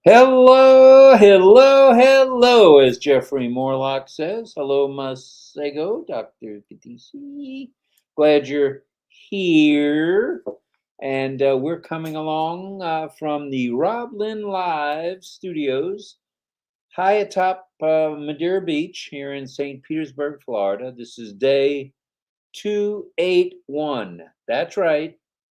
Hello, hello, hello, as Jeffrey Morlock says. Hello, Masego, Dr. Kadisi. Glad you're here. And we're coming along from the RobLynn Live studios, high atop Madeira Beach here in St. Petersburg, Florida. This is day 281. That's right,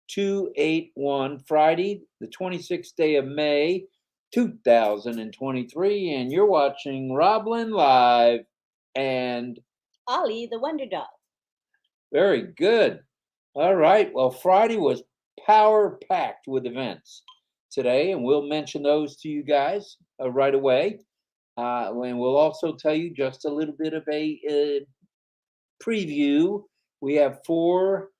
281, Friday, the 26th day of May, 2023. And you're watching RobLynn Live and Ollie, the Wonder Dog. very good. All right. Well, Friday was power packed with events today, and we'll mention those to you guys right away. And we'll also tell you just a little bit of a preview. We have four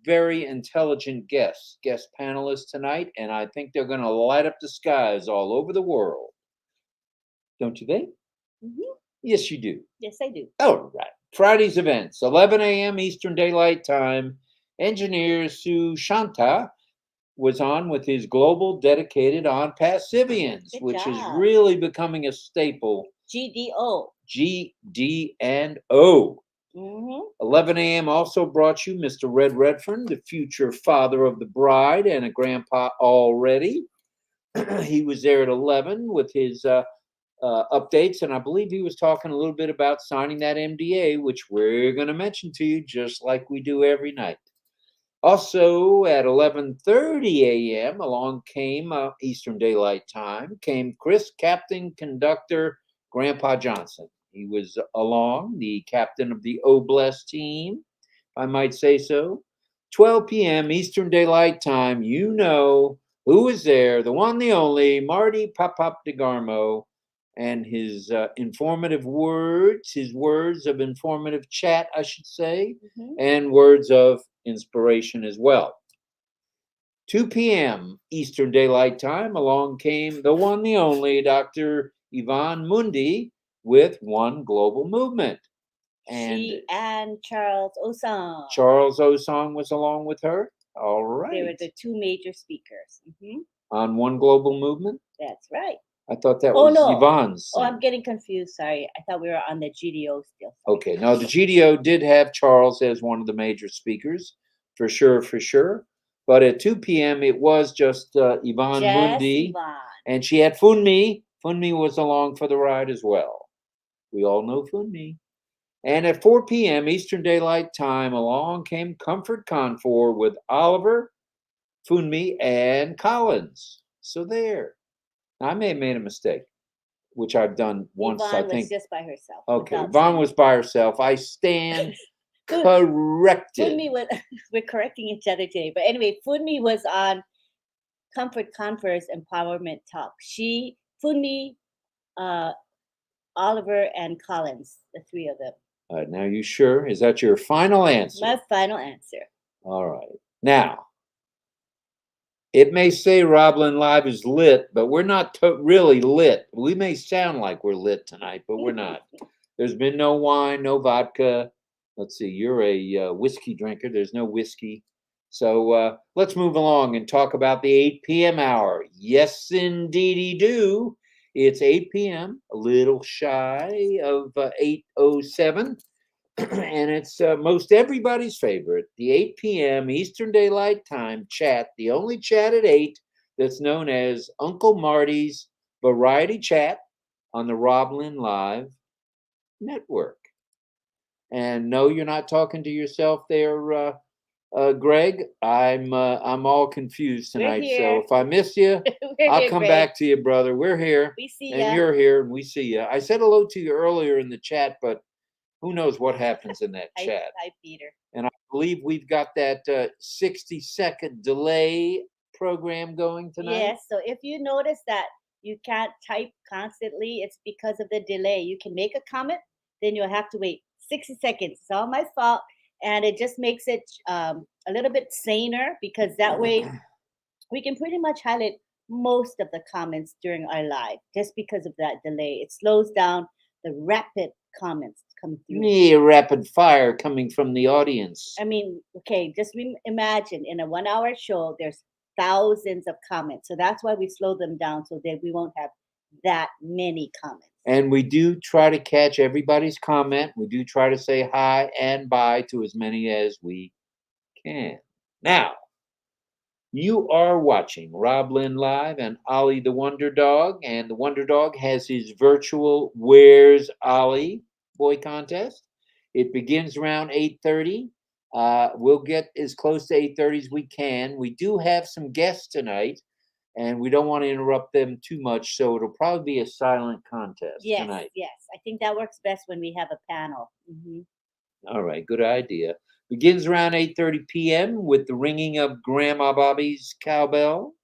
very intelligent guest panelists tonight, and I think they're going to light up the skies all over the world. Don't you think? Mm-hmm. Yes, you do. Yes, I do. All right. Friday's events, 11 a.m. Eastern Daylight Time. Engineer Sushanta was on with his global dedicated ONPASSIVians, which is really becoming a staple. GDO. GD and O. Mm-hmm. 11 a.m. also brought you Mr. Red Redfern, the future father of the bride and a grandpa already. He was there at 11 with his updates, and I believe he was talking a little bit about signing that MDA, which we're going to mention to you just like we do every night. Also at 11:30 a.m. along came Eastern Daylight Time, came Chris, Captain Conductor Grandpa Johnson. He was along, the captain of the Oblast team, if I might say so. 12 p.m. Eastern Daylight Time, you know who was there, the one, the only, Marty Pop DeGarmo, and his informative words, his words of informative chat, I should say, and words of inspiration as well. 2 p.m. Eastern Daylight Time, along came the one, the only, Dr. Yvonne Mundi, with One Global Movement. And Charles Osong. Charles Osong was along with her. All right. They were the two major speakers. On One Global Movement? That's right. I thought that was Yvonne's. Oh, I'm getting confused. Sorry. I thought we were on the GDO still. Okay. No, the GDO did have Charles as one of the major speakers, for sure, for sure. But at 2 p.m., it was just Yvonne Mundi. Yvonne. And she had Funmi. Funmi was along for the ride as well. We all know Funmi. And at 4 p.m. Eastern Daylight Time, along came Comfort Confor with Oliver, Funmi, and Collins. So there. Now, I may have made a mistake, which I've done once, Yvonne I think. was just by herself. Okay, Yvonne was by herself. I stand corrected. Funmi was, we're correcting each other today. But anyway, Funmi was on Comfort Confer's Empowerment Talk. Funmi, Oliver, and Collins, the three of them. All right, now you sure? Is that your final answer? My final answer. All right. Now, it may say RobLynn Live is lit, but we're not really lit. We may sound like we're lit tonight, but we're not. There's been no wine, no vodka. Let's see, you're a whiskey drinker. There's no whiskey. So let's move along and talk about the 8 p.m. hour. Yes, indeedy do. It's 8 p.m., a little shy of 8:07. And it's most everybody's favorite, the 8 p.m. Eastern Daylight Time chat, the only chat at 8 that's known as Uncle Marty's Variety Chat on the RobLynn Live Network. And no, you're not talking to yourself there, Greg. I'm all confused tonight. So if I miss you, I'll come back to you, brother. We're here. We see and you're here, and we see you. I said hello to you earlier in the chat, but who knows what happens in that chat? Hi, Peter. And I believe we've got that 60-second delay program going tonight. Yes. So if you notice that you can't type constantly, it's because of the delay. You can make a comment, then you'll have to wait 60 seconds. It's all my fault. And it just makes it a little bit saner, because that way we can pretty much highlight most of the comments during our live, just because of that delay. It slows down the rapid comments coming through. Yeah, rapid fire coming from the audience. I mean, okay, just imagine in a 1 hour show, there's thousands of comments. So that's why we slow them down so that we won't have that many comments. And we do try to catch everybody's comment. We do try to say hi and bye to as many as we can. Now, you are watching RobLynn Live and Ollie the Wonder Dog, and the Wonder Dog has his virtual Where's Ollie Boy contest. It begins around 8:30. We'll get as close to 8:30 as we can. We do have some guests tonight, and we don't want to interrupt them too much, so it'll probably be a silent contest tonight. Yes. I think that works best when we have a panel. All right, good idea. Begins around 8:30 p.m. with the ringing of Grandma Bobby's cowbell,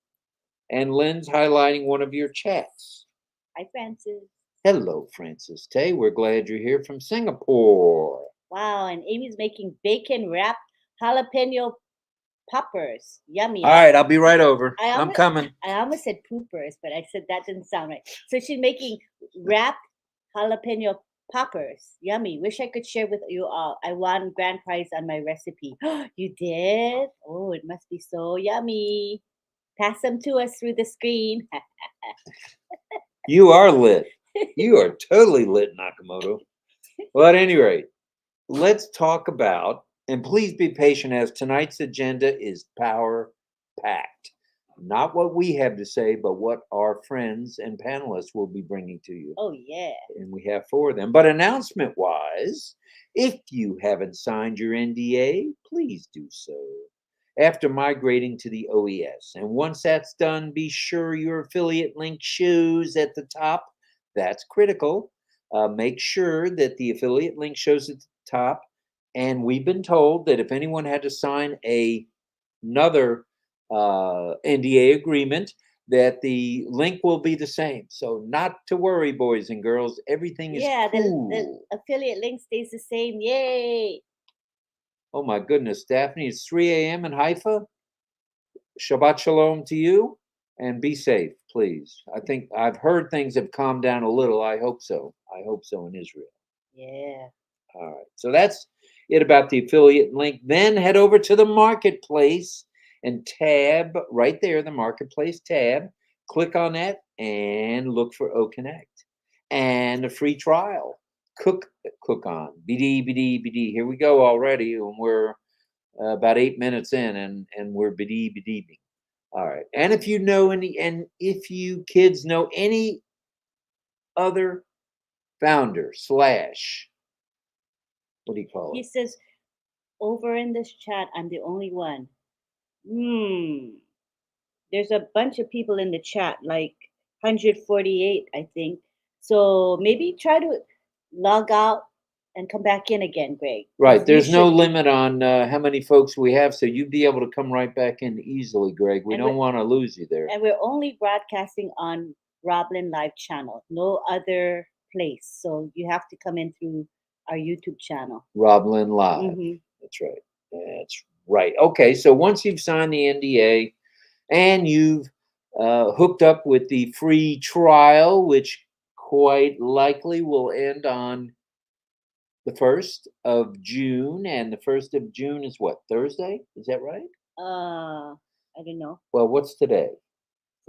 and Lynn's highlighting one of your chats. Hi, Francis. Hello, Francis Tay. We're glad you're here from Singapore. Wow, and Amy's making bacon wrapped jalapeno poppers. Yummy. All right, I'll be right over. I I'm almost- coming. I almost said poopers, but I said that didn't sound right. So she's making wrapped jalapeno poppers. Yummy. Wish I could share with you all. I won grand prize on my recipe. You did? Oh, it must be so yummy. Pass them to us through the screen. You are lit. You are totally lit, Nakamoto. Well, at any rate, let's talk about, and please be patient as tonight's agenda is power packed. Not what we have to say, but what our friends and panelists will be bringing to you. Oh, yeah. And we have 4 of them. But announcement wise, if you haven't signed your NDA, please do so after migrating to the OES. And once that's done, be sure your affiliate link shows at the top. That's critical. Make sure that the affiliate link shows at the top. And we've been told that if anyone had to sign another NDA agreement, that the link will be the same. So not to worry, boys and girls. Everything is cool. The affiliate link stays the same. Yay. Oh my goodness, Daphne, it's 3 a.m. in Haifa. Shabbat shalom to you, and be safe, please. I think I've heard things have calmed down a little. I hope so. I hope so in Israel. Yeah. All right. So that's it about the affiliate link. Then head over to the marketplace and tab right there, the marketplace tab. Click on that and look for OConnect and a free trial. Cook on BD. Here we go already, and we're about 8 minutes in, and we're BD. All right. And if you know if you kids know any other founder / what do you call He it? says, over in this chat, I'm the only one. There's a bunch of people in the chat, like 148, I think. So maybe try to log out and come back in again, Greg. Right. There's no limit on how many folks we have, so you'd be able to come right back in easily, Greg. We don't want to lose you there. And we're only broadcasting on RobLynn Live channel, no other place. So you have to come in through our YouTube channel. RobLynn Live. That's right. That's right. Okay, so once you've signed the NDA and you've hooked up with the free trial, which quite likely will end on the 1st of June, and the 1st of June is what, Thursday? Is that right? I don't know. Well, what's today?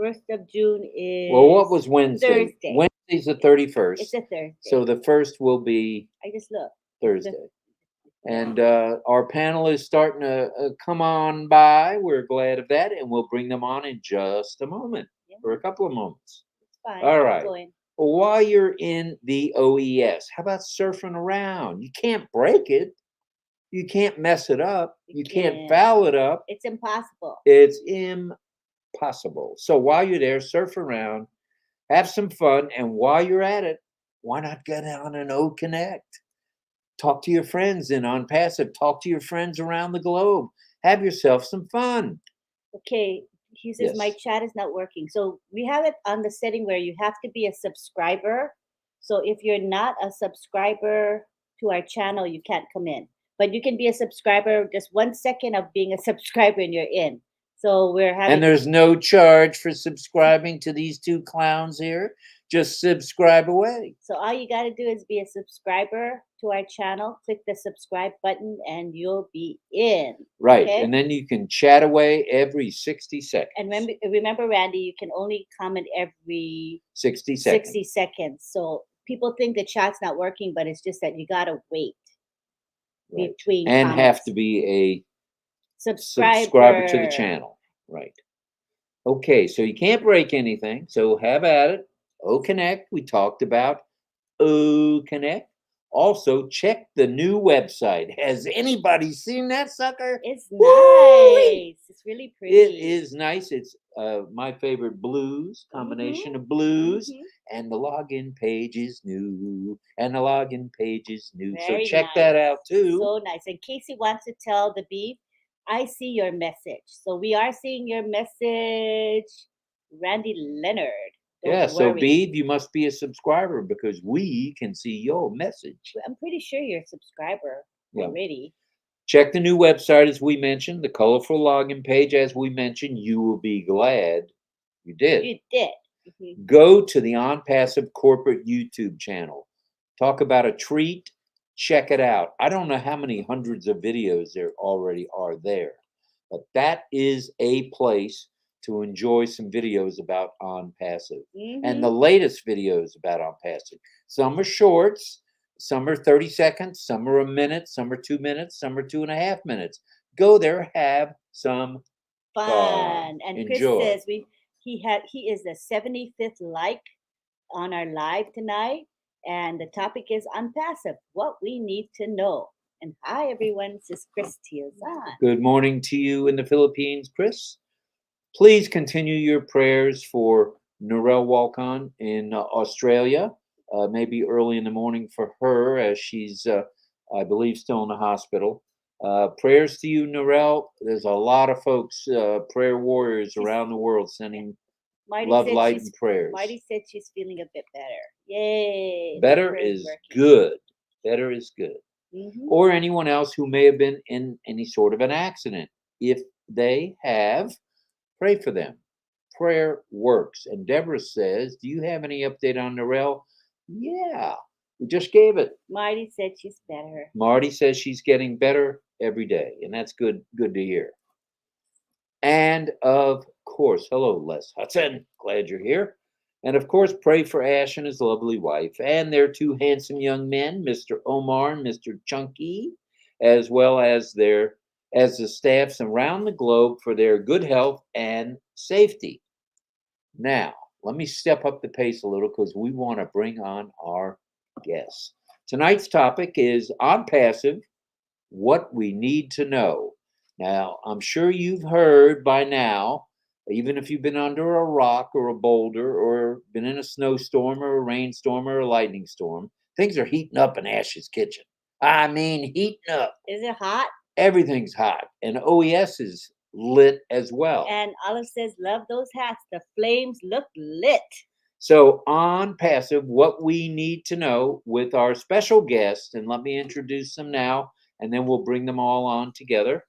1st of June is. Well, what was Wednesday? Thursday. Wednesday's the 31st. It's a Thursday. So the 1st will be. I just looked. Thursday. And our panelists starting to come on by. We're glad of that, and we'll bring them on in just a moment, for a couple of moments. It's fine. All right. Going. Well, while you're in the OES, how about surfing around? You can't break it. You can't mess it up. You can't foul it up. It's impossible. It's impossible. So while you're there, surf around, have some fun, and while you're at it, why not get on an OConnect? Talk to your friends in ONPASSIVE. Talk to your friends around the globe. Have yourself some fun. Okay. He says, my chat is not working. So we have it on the setting where you have to be a subscriber. So if you're not a subscriber to our channel, you can't come in. But you can be a subscriber, just 1 second of being a subscriber and you're in. So we're having. And there's no charge for subscribing to these 2 clowns here. Just subscribe away. So all you got to do is be a subscriber to our channel. Click the subscribe button and you'll be in. Right. Okay? And then you can chat away every 60 seconds. And remember, Randy, you can only comment every 60 seconds. 60 seconds. So people think the chat's not working, but it's just that you got to wait Right. between And comments. have to be a subscriber to the channel. Right. Okay, so you can't break anything. So have at it. O Connect, we talked about O Connect. Also, check the new website. Has anybody seen that sucker? It's Woo-wee! nice. It's really pretty. It is nice. It's my favorite blues, combination of blues, and the login page is new. And the login page is new. Very so check that out too. So nice. And Casey wants to tell the beef, I see your message. So we are seeing your message, Randy Leonard. Don't so worry. Beeve, you must be a subscriber because we can see your message. I'm pretty sure you're a subscriber already. Check the new website as we mentioned, the colorful login page as we mentioned. You will be glad you did. You did. Go to the ONPASSIVE corporate YouTube channel. Talk about a treat. Check it out. I don't know how many hundreds of videos there already are there, but that is a place to enjoy some videos about ONPASSIVE and the latest videos about ONPASSIVE. Some are shorts, some are 30 seconds, some are a minute, some are 2 minutes, some are 2.5 minutes. Go there, have some fun. And enjoy. Chris says he is the 75th like on our live tonight, and the topic is ONPASSIVE, what we need to know. And hi everyone, this is Chris Tiazan. Good morning to you in the Philippines, Chris. Please continue your prayers for Narelle Walcon in Australia, maybe early in the morning for her as she's, I believe, still in the hospital. Prayers to you, Narelle. There's a lot of folks, prayer warriors around the world sending love, light, and prayers. Marty said she's feeling a bit better. Yay. Better is good. Better is good. Or anyone else who may have been in any sort of an accident. If they have, pray for them. Prayer works. And Deborah says, do you have any update on Narelle? Yeah, we just gave it. Marty said she's better. Marty says she's getting better every day, and that's good to hear. And of course, hello, Les Hudson. Glad you're here. And of course, pray for Ash and his lovely wife and their two handsome young men, Mr. Omar and Mr. Chunky, as well as the staffs around the globe for their good health and safety. Now, let me step up the pace a little because we want to bring on our guests. Tonight's topic is ONPASSIVE, what we need to know. Now, I'm sure you've heard by now, even if you've been under a rock or a boulder or been in a snowstorm or a rainstorm or a lightning storm, things are heating up in Ash's kitchen. I mean, heating up. Is it hot? Everything's hot. And OES is lit as well. And Olive says, love those hats. The flames look lit. So ONPASSIVE, what we need to know with our special guests, and let me introduce them now, and then we'll bring them all on together.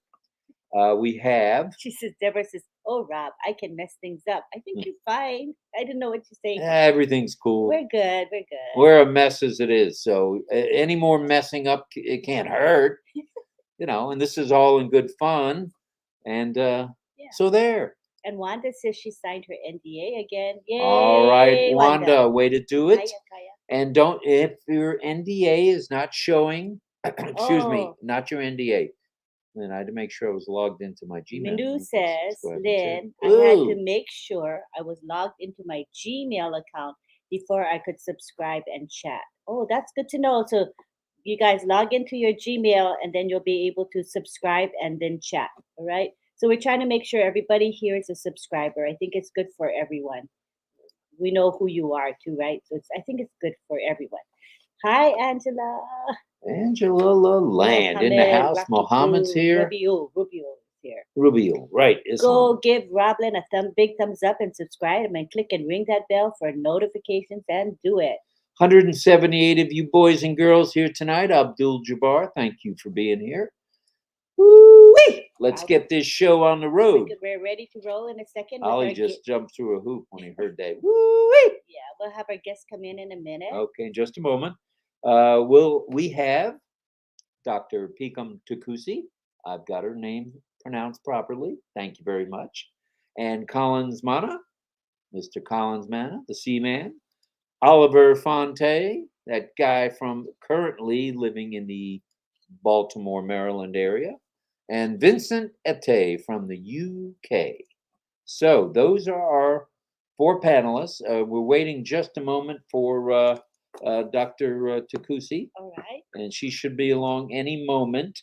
We have... She says, Deborah says, oh, Rob, I can mess things up. I think you're fine. I didn't know what you're saying. Everything's cool. We're good. We're good. We're a mess as it is. So any more messing up, it can't hurt. And this is all in good fun. And so there. And Wanda says she signed her NDA again. Yay! All right, Wanda, way to do it. Kaya. And if your NDA is not showing, excuse me, not your NDA. Then I had to make sure I was logged into my Gmail. Manu says, Lynn, I had to make sure I was logged into my Gmail account before I could subscribe and chat. Oh, that's good to know. So you guys log into your Gmail and then you'll be able to subscribe and then chat. All right. So we're trying to make sure everybody here is a subscriber. I think it's good for everyone. We know who you are too, right? So I think it's good for everyone. Hi, Angela. Angela Land in the house. Mohammed's here. Rubio is here. Rubio, right. Go give RobLynn a big thumbs up and subscribe and click and ring that bell for notifications and do it. 178 of you boys and girls here tonight. Abdul Jabbar, thank you for being here. Woo-wee! let's get this show on the road. We're ready to roll in a second. With Ollie our just jumped through a hoop when he heard that. Woo-wee! Yeah, we'll have our guests come in a minute. Okay, in just a moment. We have Dr. Pekam Takusi. I've got her name pronounced properly. Thank you very much. And Collins Manna, Mr. Collins Manna, the Seaman. Oliver Fonteh, that guy from currently living in the Baltimore, Maryland area. And Vincent Ete from the UK. So those are our 4 panelists. We're waiting just a moment for Dr. Takusi. All right. And she should be along any moment.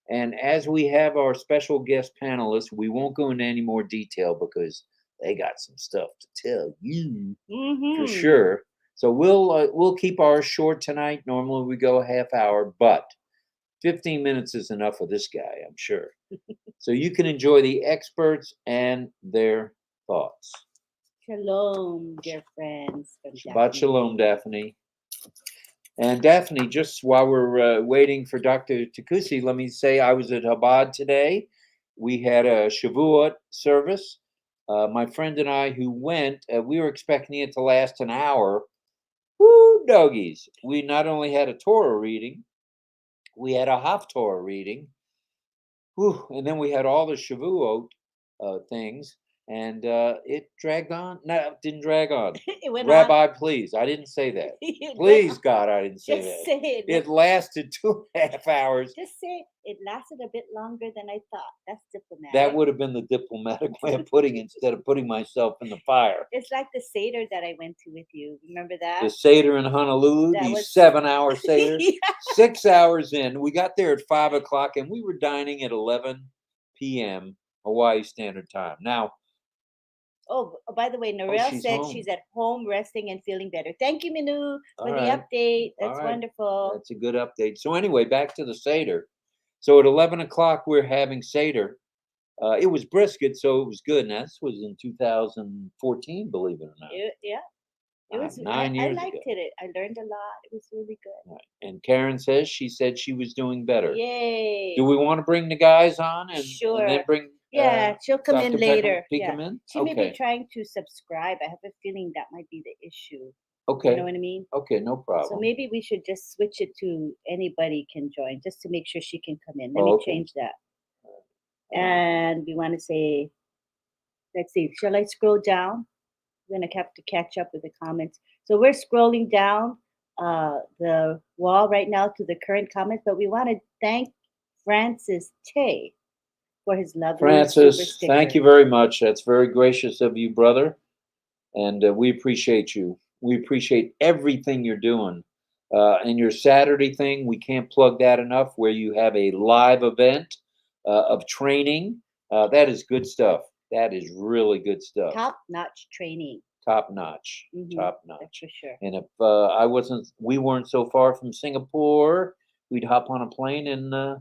And as we have our special guest panelists, we won't go into any more detail because they got some stuff to tell you for sure. So we'll keep ours short tonight. Normally we go a half hour, but 15 minutes is enough for this guy, I'm sure. So you can enjoy the experts and their thoughts. Shalom, dear friends. Shabbat shalom, Daphne. And Daphne, just while we're waiting for Dr. Takusi, let me say I was at Chabad today. We had a Shavuot service. My friend and I who went, we were expecting it to last an hour. Woo, doggies. We not only had a Torah reading, we had a Haftorah reading. Whew, and then we had all the Shavuot things. And it dragged on. No, it didn't drag on. It went Rabbi, please. I didn't say that. Please, God, I didn't say that. Say it lasted 2.5 hours. Just say it lasted a bit longer than I thought. That's diplomatic. That would have been the diplomatic way of putting it instead of putting myself in the fire. It's like the Seder that I went to with you. Remember that? The Seder in Honolulu, the 7-hour Seder. Yeah. 6 hours in. We got there at 5 o'clock and we were dining at 11 p.m. Hawaii Standard Time. Now, oh, by the way, Narelle said home. She's at home resting and feeling better. Thank you, Minu, for the right. update. That's wonderful. That's a good update. So anyway, back to the Seder. So at 11 o'clock, we're having Seder. It was brisket, so it was good. And this was in 2014, believe it or not. Yeah. It was 9 years I liked ago. it. I learned a lot. It was really good. Right. And Karen says she said she was doing better. Yay. Do we want to bring the guys on and then bring? Yeah, she'll come Dr. in later. Pekam in? She may be trying to subscribe. I have a feeling that might be the issue. Okay. You know what I mean? Okay, no problem. So maybe we should just switch it to anybody can join, just to make sure she can come in. Let me change that. And we want to say, let's see, shall I scroll down? We're going to have to catch up with the comments. So we're scrolling down the wall right now to the current comments, but we want to thank Francis Tay for his lovely Francis, thank you very much. That's very gracious of you, brother. And we appreciate you. We appreciate everything you're doing. And your Saturday thing, we can't plug that enough, where you have a live event of training. That is good stuff. That is really good stuff. Top-notch training. Top-notch. Mm-hmm. Top-notch. That's for sure. And if we weren't so far from Singapore, we'd hop on a plane and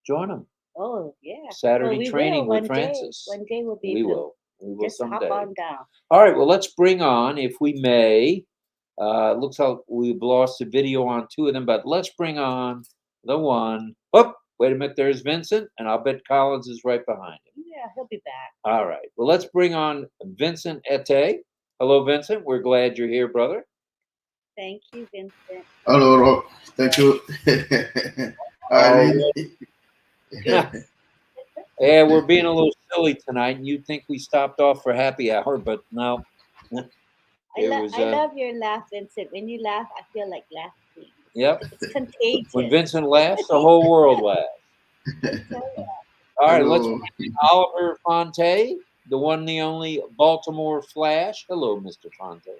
join them. Oh, yeah. Saturday training with Francis. One day we'll be. We will just someday. Hop on down. All right. Well, let's bring on, if we may. Looks like we've lost the video on 2 of them, but let's bring on the one. Oh, wait a minute. There's Vincent, and I'll bet Collins is right behind him. Yeah, he'll be back. All right. Well, let's bring on Vincent Ete. Hello, Vincent. We're glad you're here, brother. Thank you, Vincent. Hello, Rob. Thank you. Yeah, we're being a little silly tonight, and you'd think we stopped off for happy hour, but no. I love your laugh, Vincent. When you laugh, I feel like laughing. Yep. It's contagious. When Vincent laughs, the whole world laughs. All right, let's bring Oliver Fonteh, the one, the only Baltimore Flash. Hello, Mr. Fonteh.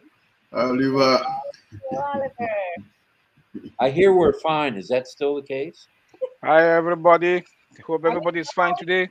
Oliver. Oliver. I hear we're fine. Is that still the case? Hi, everybody. Hope everybody is fine today.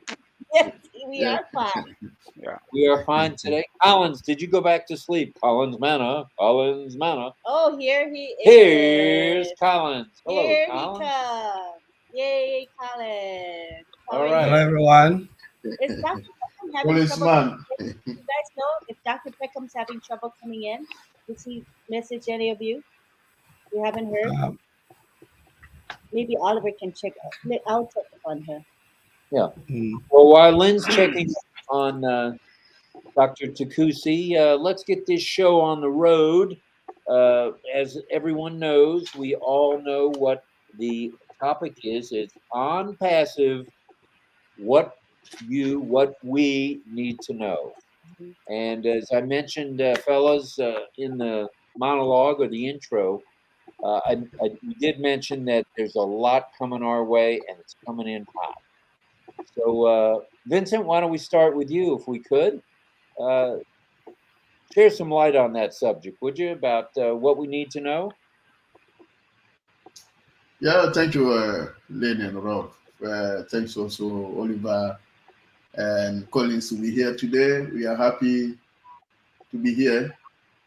Yes, we are fine. Yeah. We are fine today. Collins, did you go back to sleep? Collins Manna. Collins Manna. Oh, here he is. Here's Collins. Hello, here Collins. He comes. Yay, Collins. All right. Hello, everyone. Is Dr. Pekam having trouble? You guys know if Dr. Pekam's having trouble coming in? Does he message any of you? You haven't heard? Maybe Oliver can check. I'll check on her. Yeah. Mm. Well, while Lynn's checking on Dr. Takusi, let's get this show on the road. As everyone knows, we all know what the topic is. It's on passive, what what we need to know. Mhm. And as I mentioned, fellas, in the monologue or the intro, we did mention that there's a lot coming our way and it's coming in hot. So, Vincent, why don't we start with you if we could? Uh, share some light on that subject, would you, about what we need to know? Yeah, thank you, Lynn and Rob. Thanks also, Oliver and Collins, to be here today. We are happy to be here.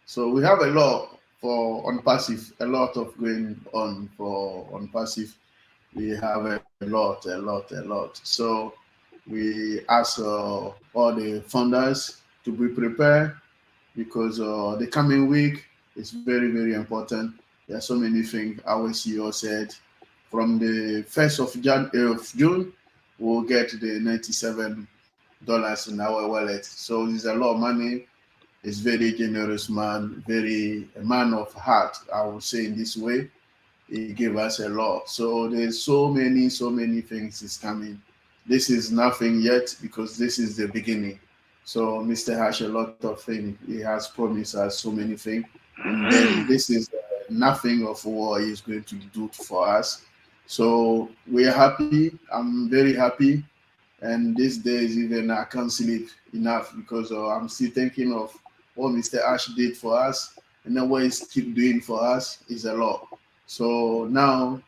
So we have a lot for ONPASSIVE, a lot of going on for ONPASSIVE. We have a lot. So we ask all the funders to be prepared because the coming week is very important. There are so many things our CEO said. From the 1st of June, we'll get the $97 in our wallet. So it's a lot of money. It's very generous man, very a man of heart, I would say in this way. He gave us a lot. So there's so many things is coming. This is nothing yet because this is the beginning. So Mr. has a lot of things. He has promised us so many things. And then this is nothing of what he is going to do for us. So we are happy. I'm very happy. And these days, even I can't sleep enough because I'm still thinking of what Mr. Ash did for us, and then what he's keep doing for us is a lot. So now,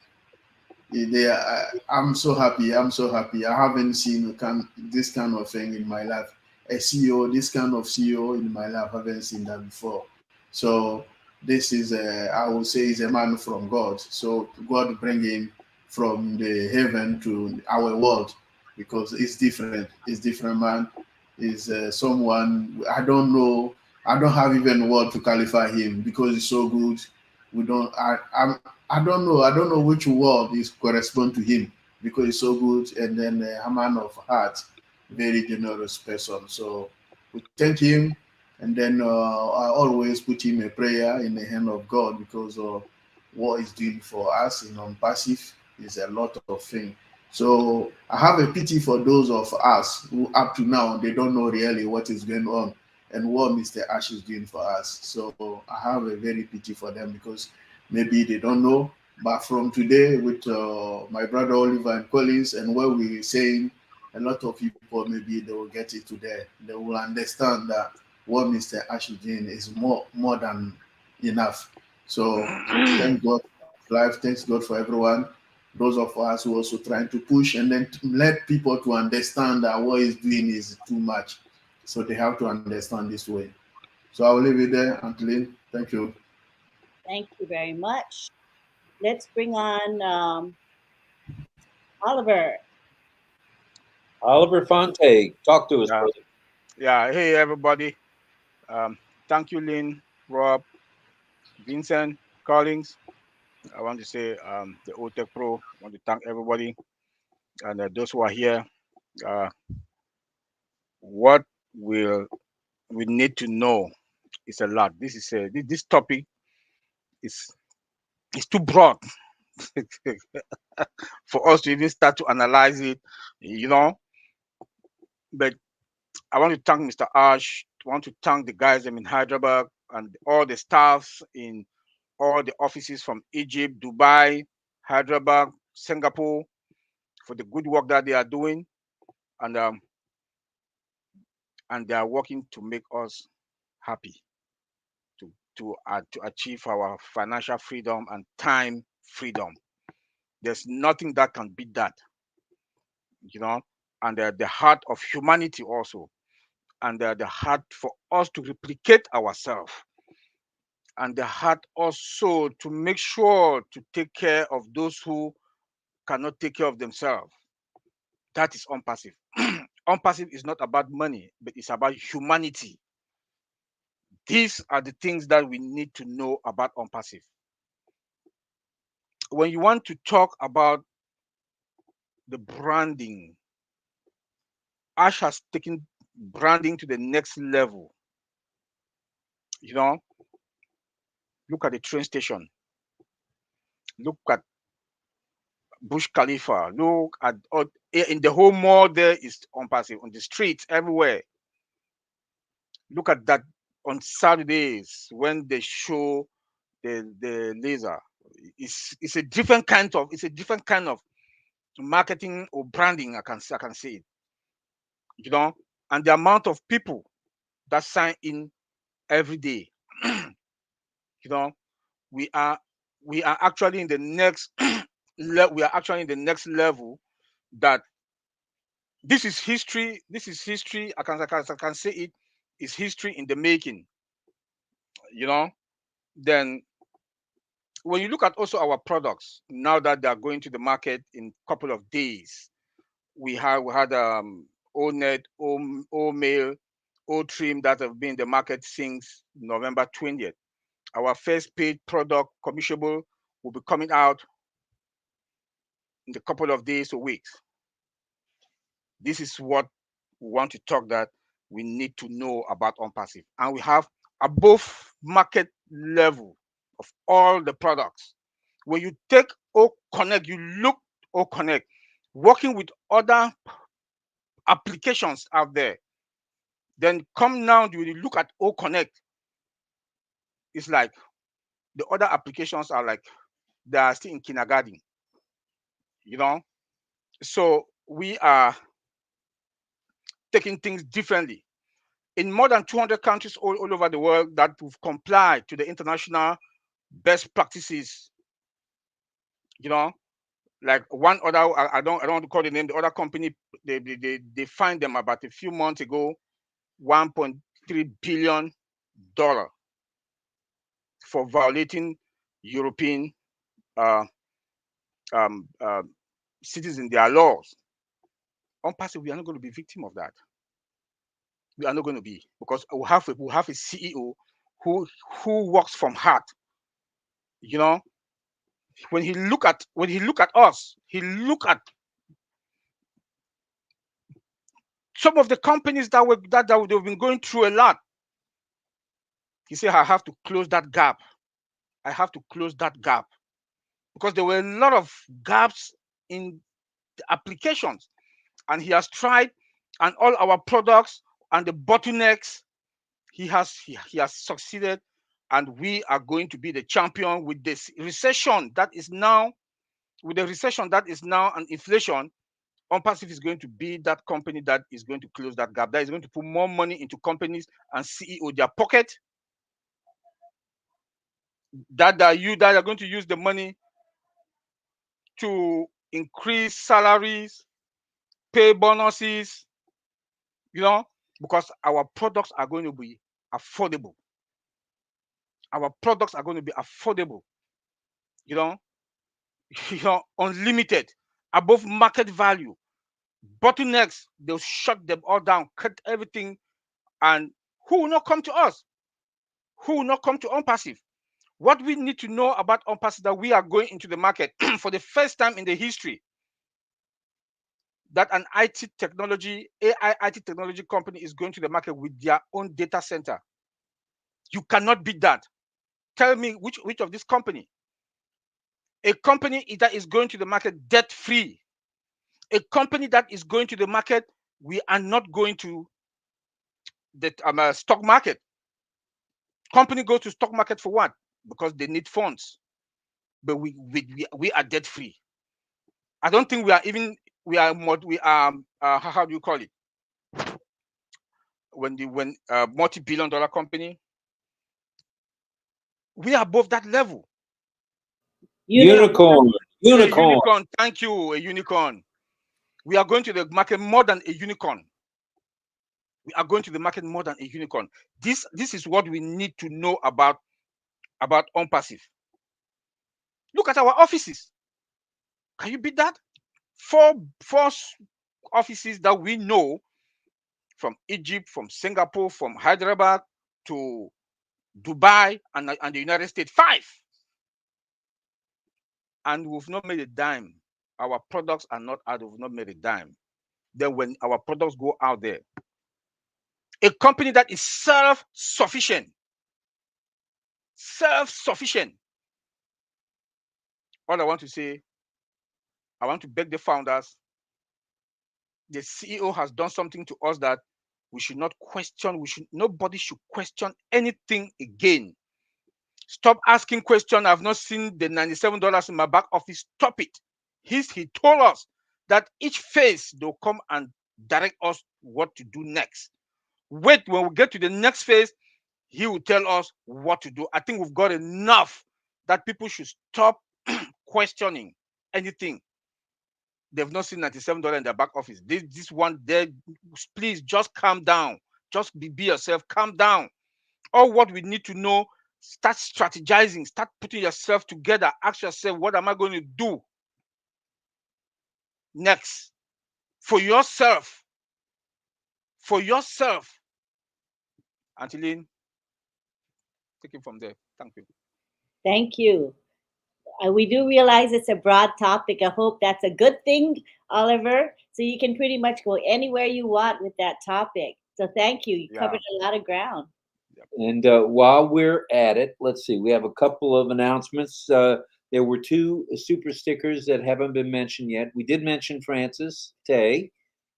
I'm so happy. I'm so happy. I haven't seen this kind of thing in my life. A CEO, this kind of CEO in my life, I haven't seen that before. So this is, I would say, is a man from God. So God bring him from the heaven to our world because it's different. It's different, man. Is someone I don't know. I don't have even word to qualify him because he's so good. We don't. I don't know. I don't know which word is correspond to him because he's so good and then a man of heart, very generous person. So we thank him, and then I always put him a prayer in the hand of God because what he's doing for us in ONPASSIVE is a lot of things. So I have a pity for those of us who up to now they don't know really what is going on and what Mr. Ash is doing for us. So I have a very pity for them because maybe they don't know. But from today, with my brother Oliver and Collins, and what we're saying, a lot of people maybe they will get it today. They will understand that what Mr. Ash is doing is more than enough. So thank God for life. Thanks God for everyone. Those of us who also trying to push and then to let people to understand that what he's doing is too much. So they have to understand this way. So I'll leave it there, Antlin. Thank you. Thank you very much. Let's bring on Oliver. Oliver Fonteh, talk to us, Yeah, brother. yeah. Hey, everybody. Thank you, Lynn, Rob, Vincent, Collins. I want to say the OTech Pro. I want to thank everybody and those who are here. Uh, what will we need to know is a lot. This topic is too broad for us to even start to analyze it. You know, but I want to thank Mr. Ash. I want to thank the guys in Hyderabad and all the staffs in all the offices from Egypt, Dubai, Hyderabad, Singapore for the good work that they are doing, and um, and they are working to make us happy to achieve our financial freedom and time freedom. There's nothing that can beat that, you know. And the heart of humanity also, and the heart for us to replicate ourselves, and the heart also to make sure to take care of those who cannot take care of themselves. That is ONPASSIVE. ONPASSIVE is not about money, but it's about humanity. These are the things that we need to know about ONPASSIVE. When you want to talk about the branding Ash has taken branding to the next level. You know, look at the train station. Look at Bush Khalifa. Look at in the whole mall there is ONPASSIVE on the streets everywhere. Look at that on Saturdays when they show the laser. It's a different kind of marketing or branding. I can say it. You know, and the amount of people that sign in every day. You know, we are actually in the next we are actually in the next level. That this is history. This is history. I can say it is history in the making. You know, then when you look at also our products now that they are going to the market in a couple of days, we had O-Net, O-Mail, O-Trim that have been in the market since November 20th. Our first paid product, commissionable, will be coming out in a couple of days or weeks. This is what we want to talk that we need to know about ONPASSIVE. And we have above market level of all the products. When you take O Connect, you look O Connect, working with other applications out there. Then come now, you look at O Connect. It's like the other applications are like they are still in kindergarten. You know, so we are taking things differently. In more than 200 countries all over the world that have complied to the international best practices, you know, like one other, I don't want to call the name, the other company, they fined them about a few months ago, $1.3 billion for violating European citizens, their laws. ONPASSIVE, we are not going to be victim of that. We are not going to be, because we have a CEO who works from heart. You know, when he look at us, he look at some of the companies that they've been going through a lot. He said, I have to close that gap. I have to close that gap, because there were a lot of gaps in the applications, and he has tried, and all our products and the bottlenecks, he has succeeded, and we are going to be the champion with this recession that is now, and inflation. ONPASSIVE is going to be that company that is going to close that gap, that is going to put more money into companies and CEO their pocket, that are going to use the money to increase salaries, pay bonuses, you know, because our products are going to be affordable. Our products are going to be affordable, you know, unlimited, above market value. Bottlenecks, they'll shut them all down, cut everything. And who will not come to us? Who will not come to ONPASSIVE? What we need to know about ONPASSIVE, that we are going into the market for the first time in the history, that an IT technology, AI IT technology company is going to the market with their own data center. You cannot beat that. Tell me which of this company? A company that is going to the market debt-free. A company that is going to the market, we are not going to the stock market. Company goes to stock market for what? Because they need funds. But we are debt-free. I don't think how do you call it? When multi-billion-dollar company, we are above that level. Unicorn. A unicorn. Thank you. A unicorn. We are going to the market more than a unicorn. We are going to the market more than a unicorn. This is what we need to know about ONPASSIVE. Look at our offices. Can you beat that? Four offices that we know, from Egypt, from Singapore, from Hyderabad to Dubai and the United States. 5. And we've not made a dime. Our products are not out. We've not made a dime. then when our products go out there. A company that is self-sufficient. Self-sufficient. All I want to say, I want to beg the founders. The CEO has done something to us that we should not question. Nobody should question anything again. Stop asking questions. I've not seen the $97 in my back office. Stop it. He told us that each phase they'll come and direct us what to do next. Wait, when we get to the next phase, he will tell us what to do. I think we've got enough that people should stop questioning anything. They've not seen $97 in their back office. This one there, please just calm down. Just be yourself. Calm down. All what we need to know, start strategizing. Start putting yourself together. Ask yourself, what am I going to do next? For yourself. For yourself. Angeline, take it from there. Thank you. Thank you. We do realize it's a broad topic. I hope that's a good thing, Oliver. So you can pretty much go anywhere you want with that topic. So thank you. You covered a lot of ground. And while we're at it, let's see. We have a couple of announcements. There were 2 super stickers that haven't been mentioned yet. We did mention Francis Tay,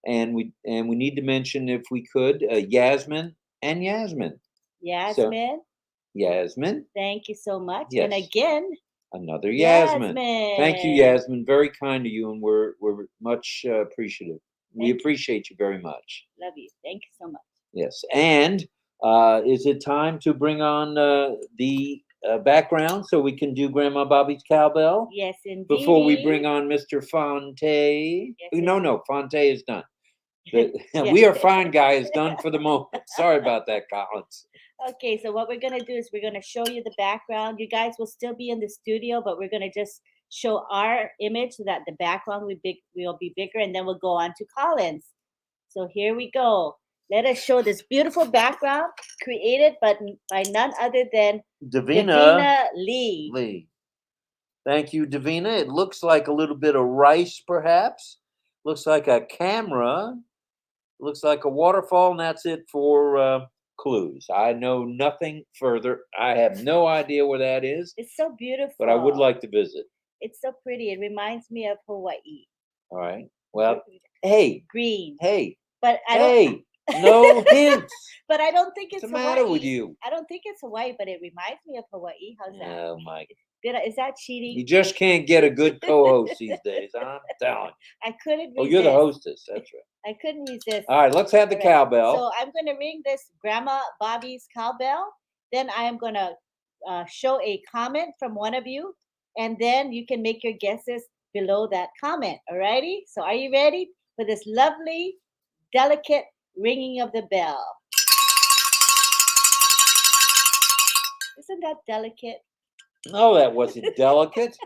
and we need to mention, if we could, Yasmin and Yasmin. Yasmin. So, Yasmin. Thank you so much. Yes. And again, another Yasmin. Thank you, Yasmin. Very kind to you, and we're much appreciative. We appreciate you very much. Love you. Thank you so much. Yes. And is it time to bring on the background so we can do Grandma Bobby's cowbell? Yes, indeed. Before we bring on Mr. Fonteh. Yes, no, Fonteh is done. We Are Fine guy is done for the moment. Sorry about that, Collins. Okay, so what we're going to do is we're going to show you the background. You guys will still be in the studio, but we're going to just show our image so that the background will be bigger, and then we'll go on to Collins. So here we go. Let us show this beautiful background created by none other than Davina Lee. Thank you, Davina. It looks like a little bit of rice, perhaps. Looks like a camera. Looks like a waterfall, and that's it for clues. I know nothing further. I have no idea where that is. It's so beautiful. But I would like to visit. It's so pretty. It reminds me of Hawaii. All right. Well, hey. Green. Hey. But I don't. No hints. But I don't think it's What's the Hawaii. matter with you? I don't think it's Hawaii, but it reminds me of Hawaii. How's that? Oh, my. Is that cheating? You just can't get a good co-host these days. I'm telling you. I couldn't resist. Oh, you're the hostess. That's right. I couldn't resist. All right, let's have the cowbell. So I'm going to ring this Grandma Bobby's cowbell. Then I am going to show a comment from one of you. And then you can make your guesses below that comment. All righty? So are you ready for this lovely, delicate ringing of the bell? Isn't that delicate? No, that wasn't delicate.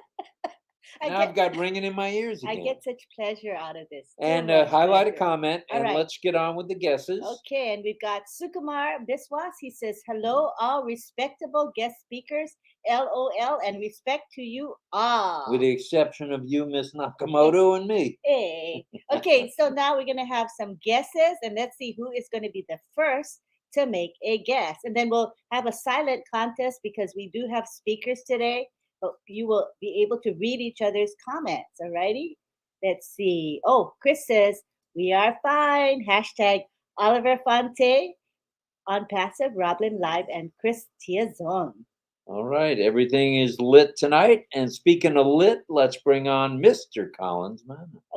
I've got ringing in my ears again. I get such pleasure out of this. And highlight a comment, and let's get on with the guesses. Okay, and we've got Sukumar Biswas. He says, hello, all respectable guest speakers. LOL, and respect to you all. With the exception of you, Miss Nakamoto, and me. Hey. Okay, so now we're going to have some guesses, and let's see who is going to be the first to make a guess. And then we'll have a silent contest because we do have speakers today, but you will be able to read each other's comments. All righty? Let's see. Oh, Chris says, we are fine. Hashtag Oliver Fonteh, ONPASSIVE, RobLynn Live, and Chris Tiazon. All right. Everything is lit tonight. And speaking of lit, let's bring on Mr. Collins.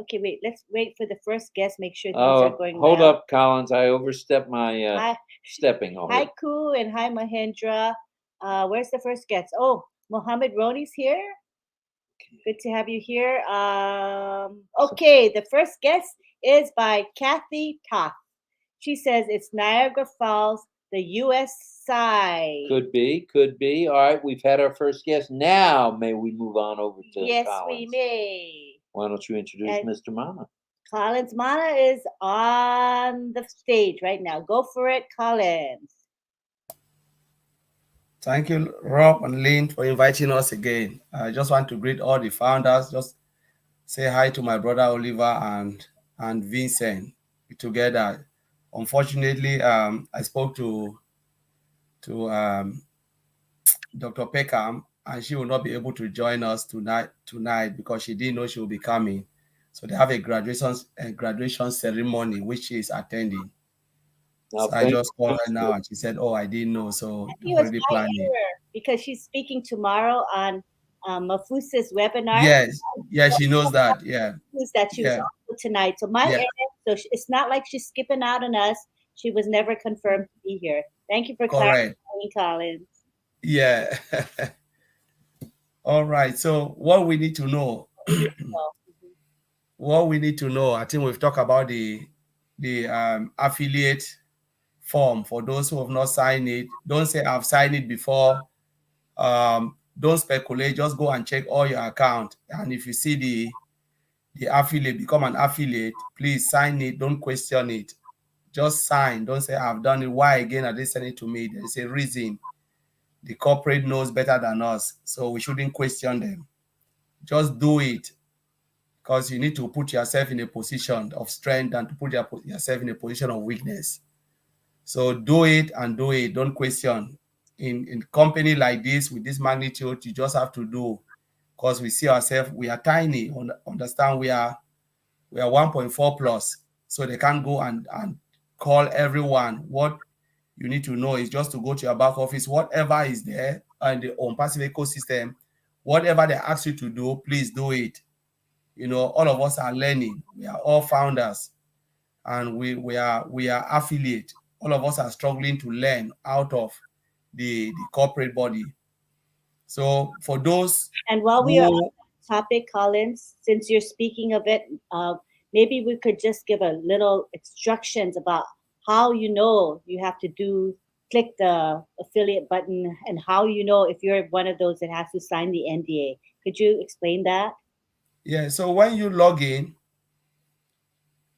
Okay, wait. Let's wait for the first guess. Make sure things are going hold well. up, Collins. I overstepped my stepping already. Hi, Ku, and hi, Mahendra. Where's the first guess? Oh, Mohammed Roni's here. Good to have you here. Okay, the first guess is by Kathy Toth. She says it's Niagara Falls, the U.S. side. Could be. All right, we've had our first guess. Now, may we move on over to Yes, Collins? we may. Why don't you introduce Mr. Manna? Collins Manna is on the stage right now. Go for it, Collins. Thank you, Rob and Lynn, for inviting us again. I just want to greet all the founders. Just say hi to my brother Oliver and and Vincent together. Unfortunately, I spoke to Dr. Pekam, and she will not be able to join us tonight because she didn't know she will be coming. So they have a graduation ceremony which she is attending. Now, So I just called her now, and she said, "Oh, I didn't know." So It was already my planning. error because she's speaking tomorrow on Mafusa's webinar. Yes, yeah, she knows that. Yeah, That she was yeah, also tonight. So my yeah. error. So it's not like she's skipping out on us. She was never confirmed to be here. Thank you for Correct. clarifying, Collins. Yeah. All right. So what we need to know, I think we've talked about the affiliate form. For those who have not signed it, don't say I've signed it before. Don't speculate. Just go and check all your account. And if you see the affiliate, become an affiliate, please sign it. Don't question it. Just sign. Don't say I've done it. Why again are they sending it to me? There's a reason. The corporate knows better than us, so we shouldn't question them. Just do it, because you need to put yourself in a position of strength and to put yourself in a position of weakness. So do it and do it. Don't question. In company like this, with this magnitude, you just have to do, because we see ourselves, we are tiny. Understand, we are 1.4 plus, so they can't go and call everyone. What you need to know is just to go to your back office, whatever is there in the ONPASSIVE ecosystem, whatever they ask you to do, please do it. You know, all of us are learning. We are all founders, and we are affiliate. All of us are struggling to learn out of the corporate body. So for those, and while we are on that topic, Collins, since you're speaking of it, maybe we could just give a little instructions about how you know you have to click the affiliate button, and how you know if you're one of those that has to sign the NDA. Could you explain that? Yeah, so when you log in,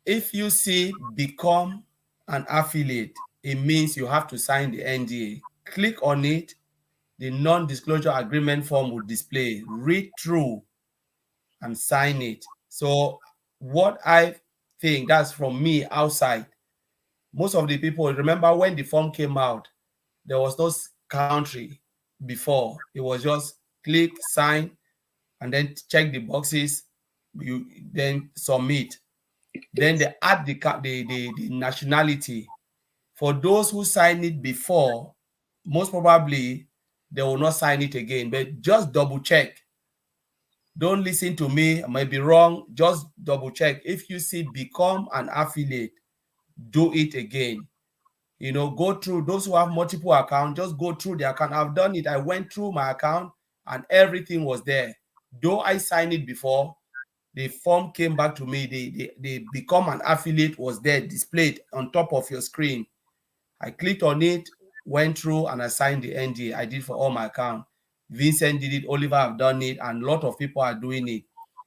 if you see become an affiliate, it means you have to sign the NDA. Click on it. The non-disclosure agreement form will display. Read through and sign it. So what I think, that's from me outside. Most of the people, remember when the form came out, there was no country before. It was just click, sign, and then check the boxes. You then submit. Then they add the nationality. For those who signed it before, most probably they will not sign it again, but just double check. Don't listen to me, I might be wrong. Just double check. If you see become an affiliate, do it again. You know, go through those who have multiple accounts, just go through the account. I've done it. I went through my account and everything was there. Though I signed it before, the form came back to me. The become an affiliate was there, displayed on top of your screen. I clicked on it, went through, and I signed the NDA. I did for all my account. Vincent did it, Oliver have done it, and a lot of people are doing it.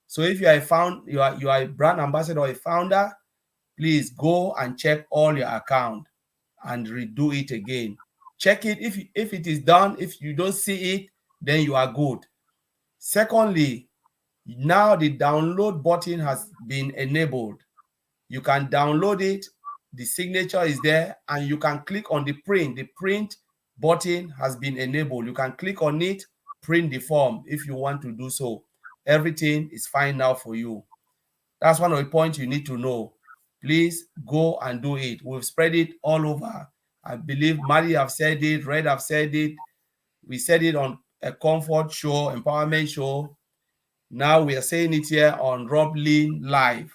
So if you are a brand ambassador or a founder, please go and check all your account and redo it again. Check it. If it is done, if you don't see it, then you are good. Secondly, now the download button has been enabled. You can download it, the signature is there, and you can click on the print. The print button has been enabled. You can click on it, print the form if you want to do so. Everything is fine now for you. That's one of the points you need to know. Please go and do it. We've spread it all over. I believe Mary have said it, Red have said it. We said it on a comfort show, empowerment show. Now we are saying it here on RobLynn Live.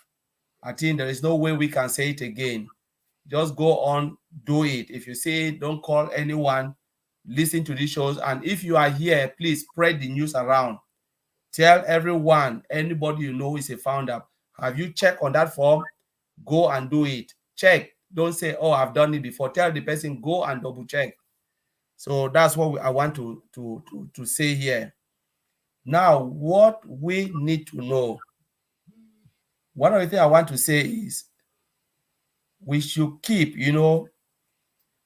I think there is no way we can say it again. Just go on, do it. If you say it, don't call anyone. Listen to these shows. And if you are here, please spread the news around. Tell everyone, anybody you know is a founder. Have you checked on that form? Go and do it. Check. Don't say, oh, I've done it before. Tell the person, go and double check. So that's what I want to say here. Now, what we need to know. One of the things I want to say is we should keep,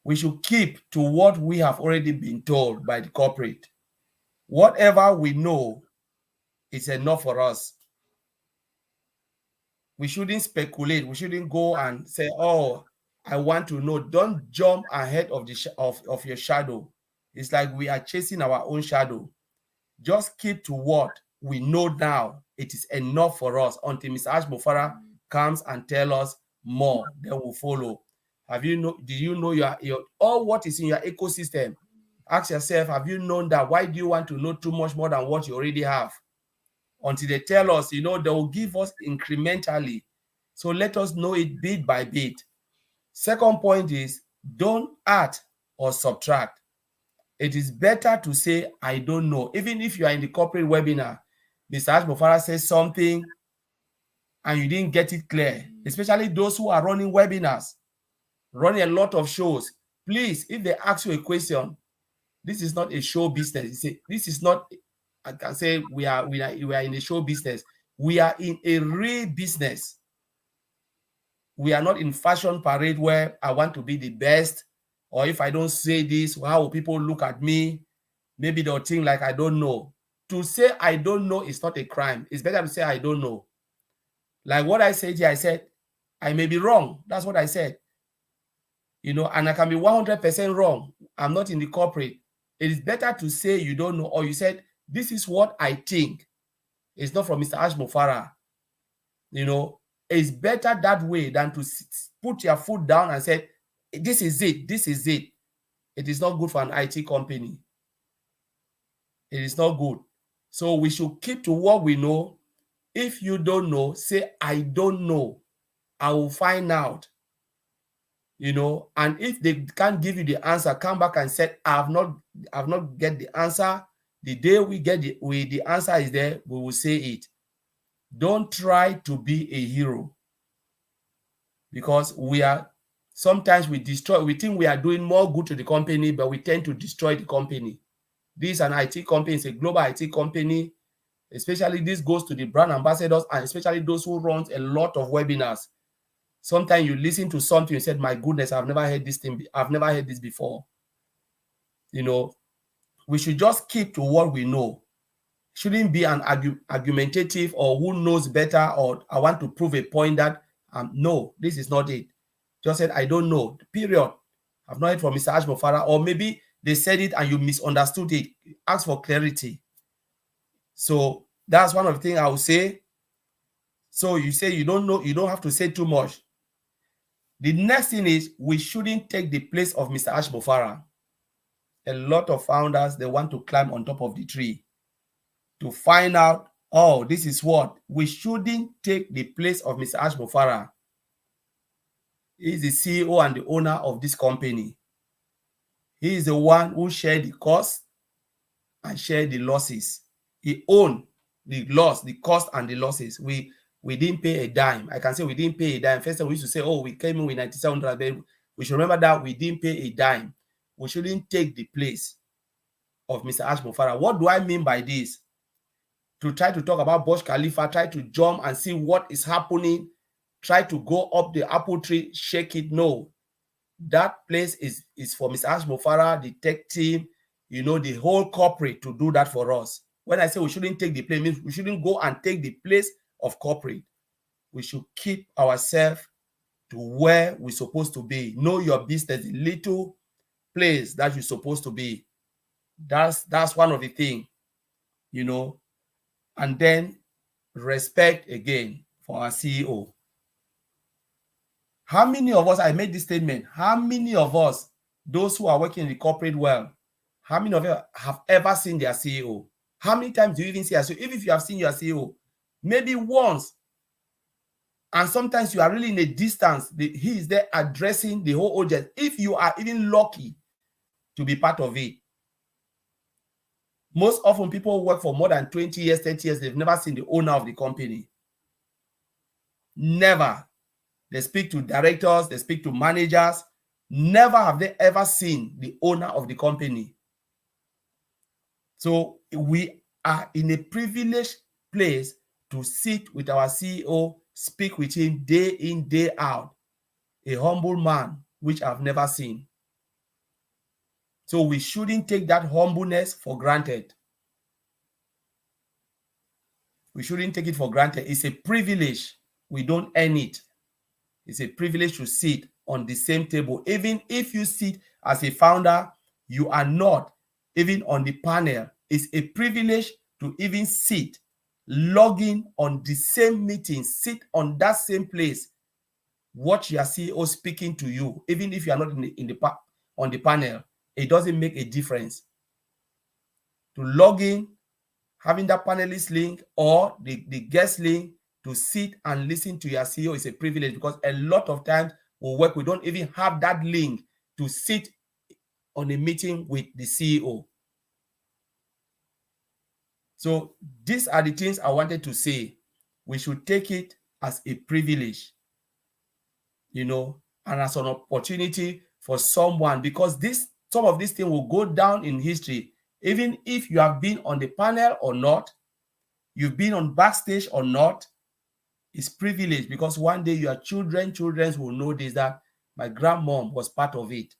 we should keep to what we have already been told by the corporate. Whatever we know is enough for us. We shouldn't speculate. We shouldn't go and say, oh, I want to know. Don't jump ahead of the of your shadow. It's like we are chasing our own shadow. Just keep to what we know now. It is enough for us until Mr. Ash Mufara comes and tell us more. Then we'll follow. Have you know? Did you know your all what is in your ecosystem? Ask yourself, have you known that? Why do you want to know too much more than what you already have? Until they tell us, they will give us incrementally. So let us know it bit by bit. Second point is, don't add or subtract. It is better to say, I don't know. Even if you are in the corporate webinar, Mr. Ash Mufara says something and you didn't get it clear, especially those who are running webinars, running a lot of shows. Please, if they ask you a question, this is not a show business. This is not, I can say we are in a show business. We are in a real business. We are not in fashion parade where I want to be the best, or if I don't say this, how will people look at me? Maybe they'll think like I don't know. To say I don't know is not a crime. It's better to say I don't know. Like what I said here, I said, I may be wrong. That's what I said. And I can be 100% wrong. I'm not in the corporate. It is better to say you don't know, or you said, this is what I think. It's not from Mr. Ash Mufara. It's better that way than to put your foot down and say, this is it, this is it. It is not good for an IT company. It is not good. So we should keep to what we know. If you don't know, say, I don't know. I will find out. And if they can't give you the answer, come back and say, I've not get the answer. The day we get the answer is there, we will say it. Don't try to be a hero, because sometimes we think we are doing more good to the company, but we tend to destroy the company. This is an IT company, it's a global IT company. Especially this goes to the brand ambassadors and especially those who run a lot of webinars. Sometimes you listen to something, you said, my goodness, I've never heard this thing. I've never heard this before. We should just keep to what we know. Shouldn't be an argumentative or who knows better, or I want to prove a point that, no, this is not it. Just said, I don't know, period. I've not heard from Mr. Ash Mufara, or maybe they said it and you misunderstood it. Ask for clarity. So that's one of the things I would say. So you say you don't know, you don't have to say too much. The next thing is, we shouldn't take the place of Mr. Ash Mufara. A lot of founders, they want to climb on top of the tree to find out, oh, this is what. We shouldn't take the place of Mr. Ash Mufara. He is the CEO and the owner of this company. He is the one who shared the cost and shared the losses. He owned the loss, the cost and the losses. We didn't pay a dime. I can say we didn't pay a dime. First time we used to say, oh, we came in with 9,700. We should remember that we didn't pay a dime. We shouldn't take the place of Mr. Ash Mufara. What do I mean by this? To try to talk about Burj Khalifa, try to jump and see what is happening, try to go up the apple tree, shake it. No. That place is for Mr. Ash Mufara, the tech team, the whole corporate to do that for us. When I say we shouldn't take the place, means we shouldn't go and take the place of corporate. We should keep ourselves to where we're supposed to be. Know your business, the little place that you're supposed to be. That's one of the things, And then respect again for our CEO. How many of us, I made this statement, how many of us, those who are working in the corporate world, how many of you have ever seen their CEO? How many times do you even see your CEO? Even if you have seen your CEO, maybe once. And sometimes you are really in a distance. He is there addressing the whole audience. If you are even lucky to be part of it. Most often people work for more than 20 years, 30 years. They've never seen the owner of the company. Never. They speak to directors. They speak to managers. Never have they ever seen the owner of the company. So we are in a privileged place to sit with our CEO, speak with him day in, day out. A humble man, which I've never seen. So we shouldn't take that humbleness for granted. We shouldn't take it for granted. It's a privilege we don't earn it. It's a privilege to sit on the same table. Even if you sit as a founder, you are not even on the panel. It's a privilege to even sit, log in on the same meeting, sit on that same place, watch your CEO speaking to you. Even if you are not on the panel, it doesn't make a difference. To log in, having that panelist link or the guest link to sit and listen to your CEO is a privilege, because a lot of times we don't even have that link to sit on a meeting with the CEO. So these are the things I wanted to say. We should take it as a privilege, you know, and as an opportunity for someone, because some of these things will go down in history. Even if you have been on the panel or not, you've been on backstage or not, it's privilege, because one day your children will know this, that my grandmom was part of it.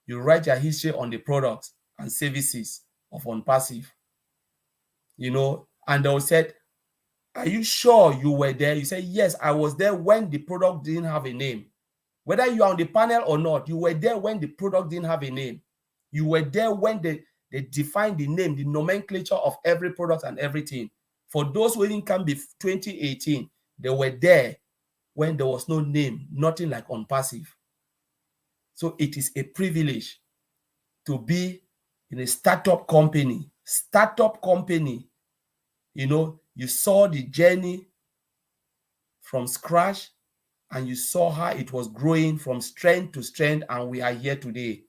You write your history on the products and services of ONPASSIVE, you know, and they'll say, are you sure you were there? You say, yes, I was there when the product didn't have a name. Whether you are on the panel or not, you were there when the product didn't have a name. You were there when they defined the name, the nomenclature of every product and everything. For those who didn't come before 2018, they were there when there was no name, nothing like ONPASSIVE. So it is a privilege to be in a startup company. You know, you saw the journey from scratch, and you saw how it was growing from strength to strength, and we are here today.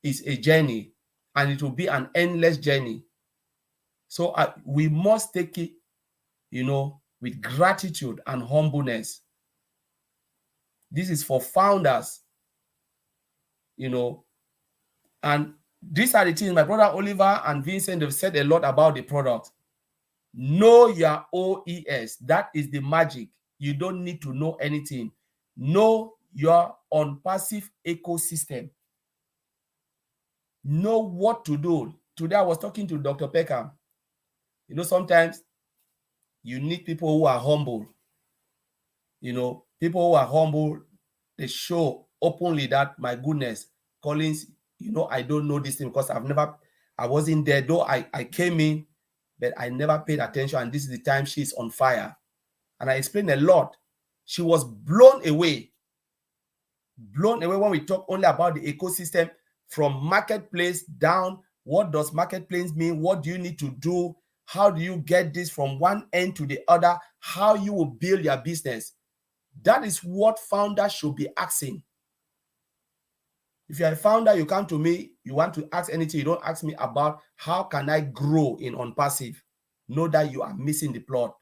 It's a journey, and it will be an endless journey. So we must take it, you know, with gratitude and humbleness. This is for founders, you know, and these are the things my brother Oliver and Vincent have said a lot about the product. Know your OES. That is the magic. You don't need to know anything. Know your ONPASSIVE ecosystem. Know what to do. Today I was talking to Dr. Pekam. You know, sometimes you need people who are humble. You know, people who are humble, they show openly that, my goodness, Collins, you know, I don't know this thing because I wasn't there, though I came in, but I never paid attention, and this is the time she's on fire. And I explained a lot. She was blown away when we talk only about the ecosystem, from marketplace down. What does marketplace mean? What do you need to do? How do you get this from one end to the other? How you will build your business? That is what founders should be asking. If you're a founder, you come to me, you want to ask anything, you don't ask me about how can I grow in ONPASSIVE. Know that you are missing the plot.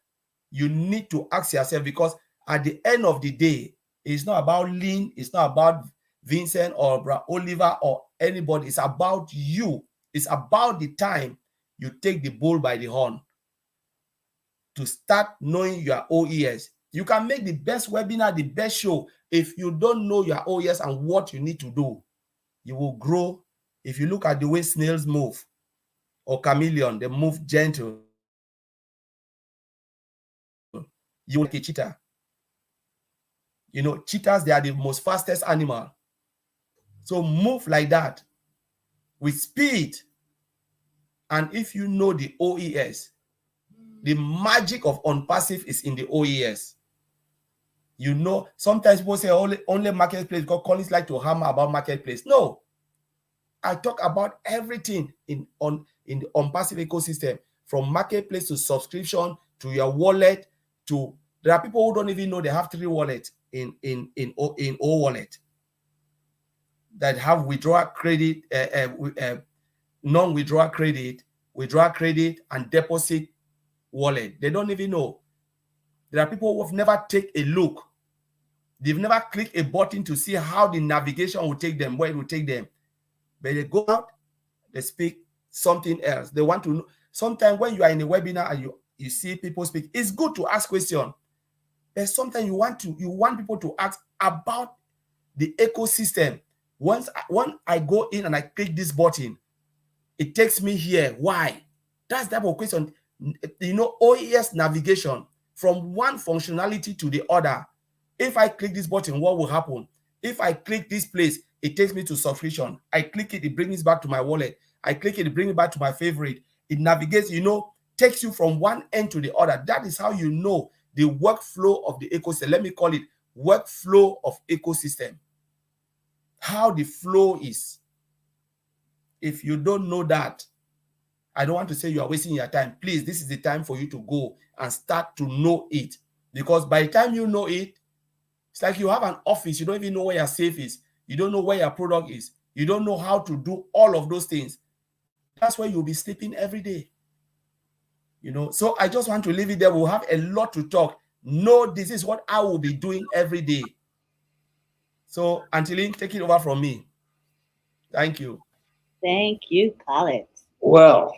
You need to ask yourself, because at the end of the day, it's not about Lynn, it's not about Vincent or Oliver or anybody. It's about you. It's about the time you take the bull by the horn to start knowing your OES. You can make the best webinar, the best show. If you don't know your OES and what you need to do, you will grow. If you look at the way snails move, or chameleon, they move gentle. You will like a cheetah. You know, cheetahs, they are the most fastest animal. So move like that with speed. And if you know the OES, the magic of ONPASSIVE is in the OES. You know, sometimes people say only marketplace, because Collins like to hammer about marketplace. No, I talk about everything in the ONPASSIVE ecosystem, from marketplace to subscription to your wallet. To there are people who don't even know they have 3 wallets in O Wallet, that have withdrawal credit, non-withdrawal credit, withdrawal credit, and deposit wallet. They don't even know. There are people who have never taken a look. They've never clicked a button to see how the navigation will take them, where it will take them. But they go out, they speak something else. They want to know. Sometimes when you are in a webinar and you see people speak, it's good to ask questions. But sometimes you want people to ask about the ecosystem. When I go in and I click this button, it takes me here. Why? That's the type of question. You know, OES navigation from one functionality to the other. If I click this button, what will happen? If I click this place, it takes me to subscription. I click it, it brings it back to my wallet. I click it, it brings it back to my favorite. It navigates, takes you from one end to the other. That is how you know the workflow of the ecosystem. Let me call it workflow of ecosystem. How the flow is. If you don't know that, I don't want to say you are wasting your time. Please, this is the time for you to go and start to know it. Because by the time you know it, it's like you have an office. You don't even know where your safe is. You don't know where your product is. You don't know how to do all of those things. That's why you'll be sleeping every day. So I just want to leave it there. We'll have a lot to talk. No, this is what I will be doing every day. So, Antilin, take it over from me. Thank you. Thank you, Collins. Well,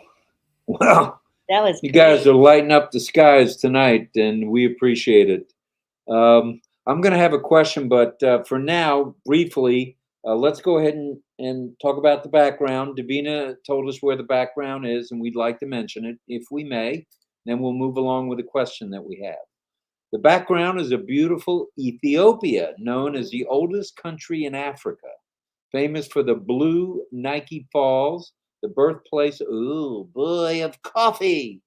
That was you great. guys are lighting up the skies tonight, and we appreciate it. I'm going to have a question, but for now, briefly, let's go ahead and talk about the background. Davina told us where the background is, and we'd like to mention it, if we may. Then we'll move along with the question that we have. The background is a beautiful Ethiopia, known as the oldest country in Africa, famous for the blue Nike Falls, the birthplace, oh boy, of coffee.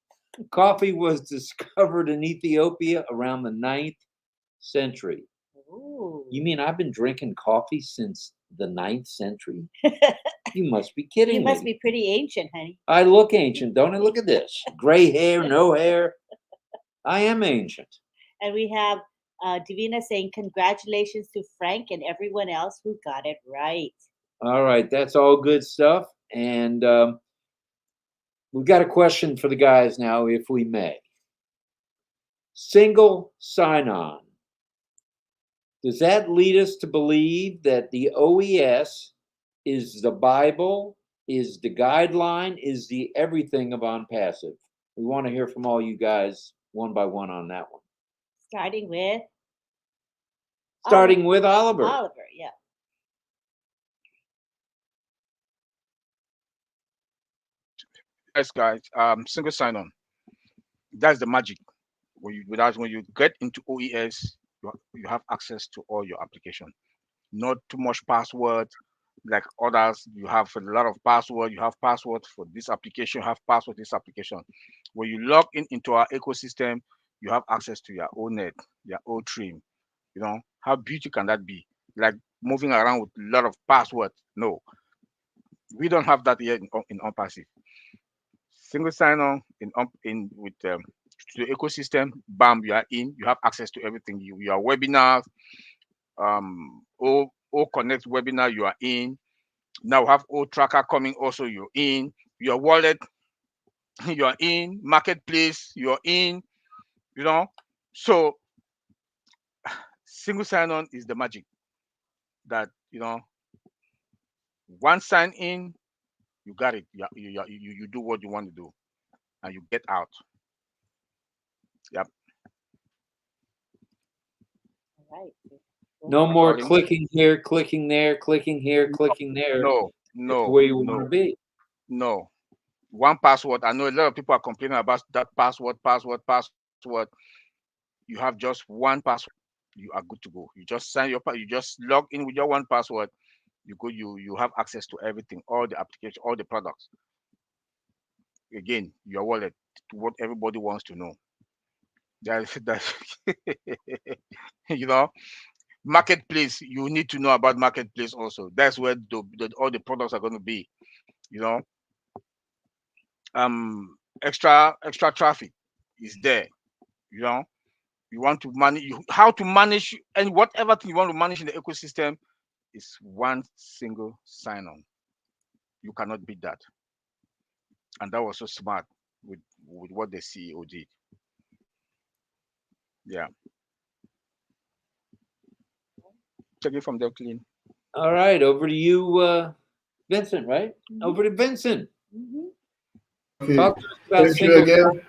Coffee was discovered in Ethiopia around the 9th century. Ooh. You mean I've been drinking coffee since the 9th century? You must be kidding me. You must be pretty ancient, honey. I look ancient, don't I? Look at this. Gray hair, no hair. I am ancient. And we have Davina saying congratulations to Frank and everyone else who got it right. All right, that's all good stuff. And we've got a question for the guys now, if we may. Single sign-on. Does that lead us to believe that the OES is the Bible, is the guideline, is the everything of ONPASSIVE? We want to hear from all you guys one by one on that one. Starting with Oliver. Oliver, yeah. Yes, guys. Single sign-on. That's the magic. When you get into OES, you have access to all your application. Not too much password like others. You have a lot of password. You have password for this application. You have password this application. When you log into our ecosystem, you have access to your own net, your own trim. How beautiful can that be? Like moving around with a lot of passwords. No, we don't have that yet in ONPASSIVE. Single sign-on with the ecosystem. Bam, you are in. You have access to everything. Your webinars, all connect webinar. You are in. Now we have all tracker coming. Also, you're in. Your wallet, you are in. Marketplace, you're in. So single sign-on is the magic. That one sign in, you got it. You do what you want to do, and you get out. Yep. All right. No more clicking here, clicking there, clicking here, clicking there. No. It's where you want to be. No. One password. I know a lot of people are complaining about that password. You have just one password. You are good to go. You just sign you just log in with your one password. You have access to everything, all the applications, all the products. Again, your wallet, what everybody wants to know. That's marketplace. You need to know about marketplace also. That's where all the products are going to be. Extra traffic is there. You want to manage how to manage, and whatever thing you want to manage in the ecosystem is one single sign-on. You cannot beat that. And that was so smart with what the CEO did. Yeah. Check it from there, clean. All right, over to you, Vincent, right? Mhm. Over to Vincent. Mhm. Okay. Talk to us about Thank you single again.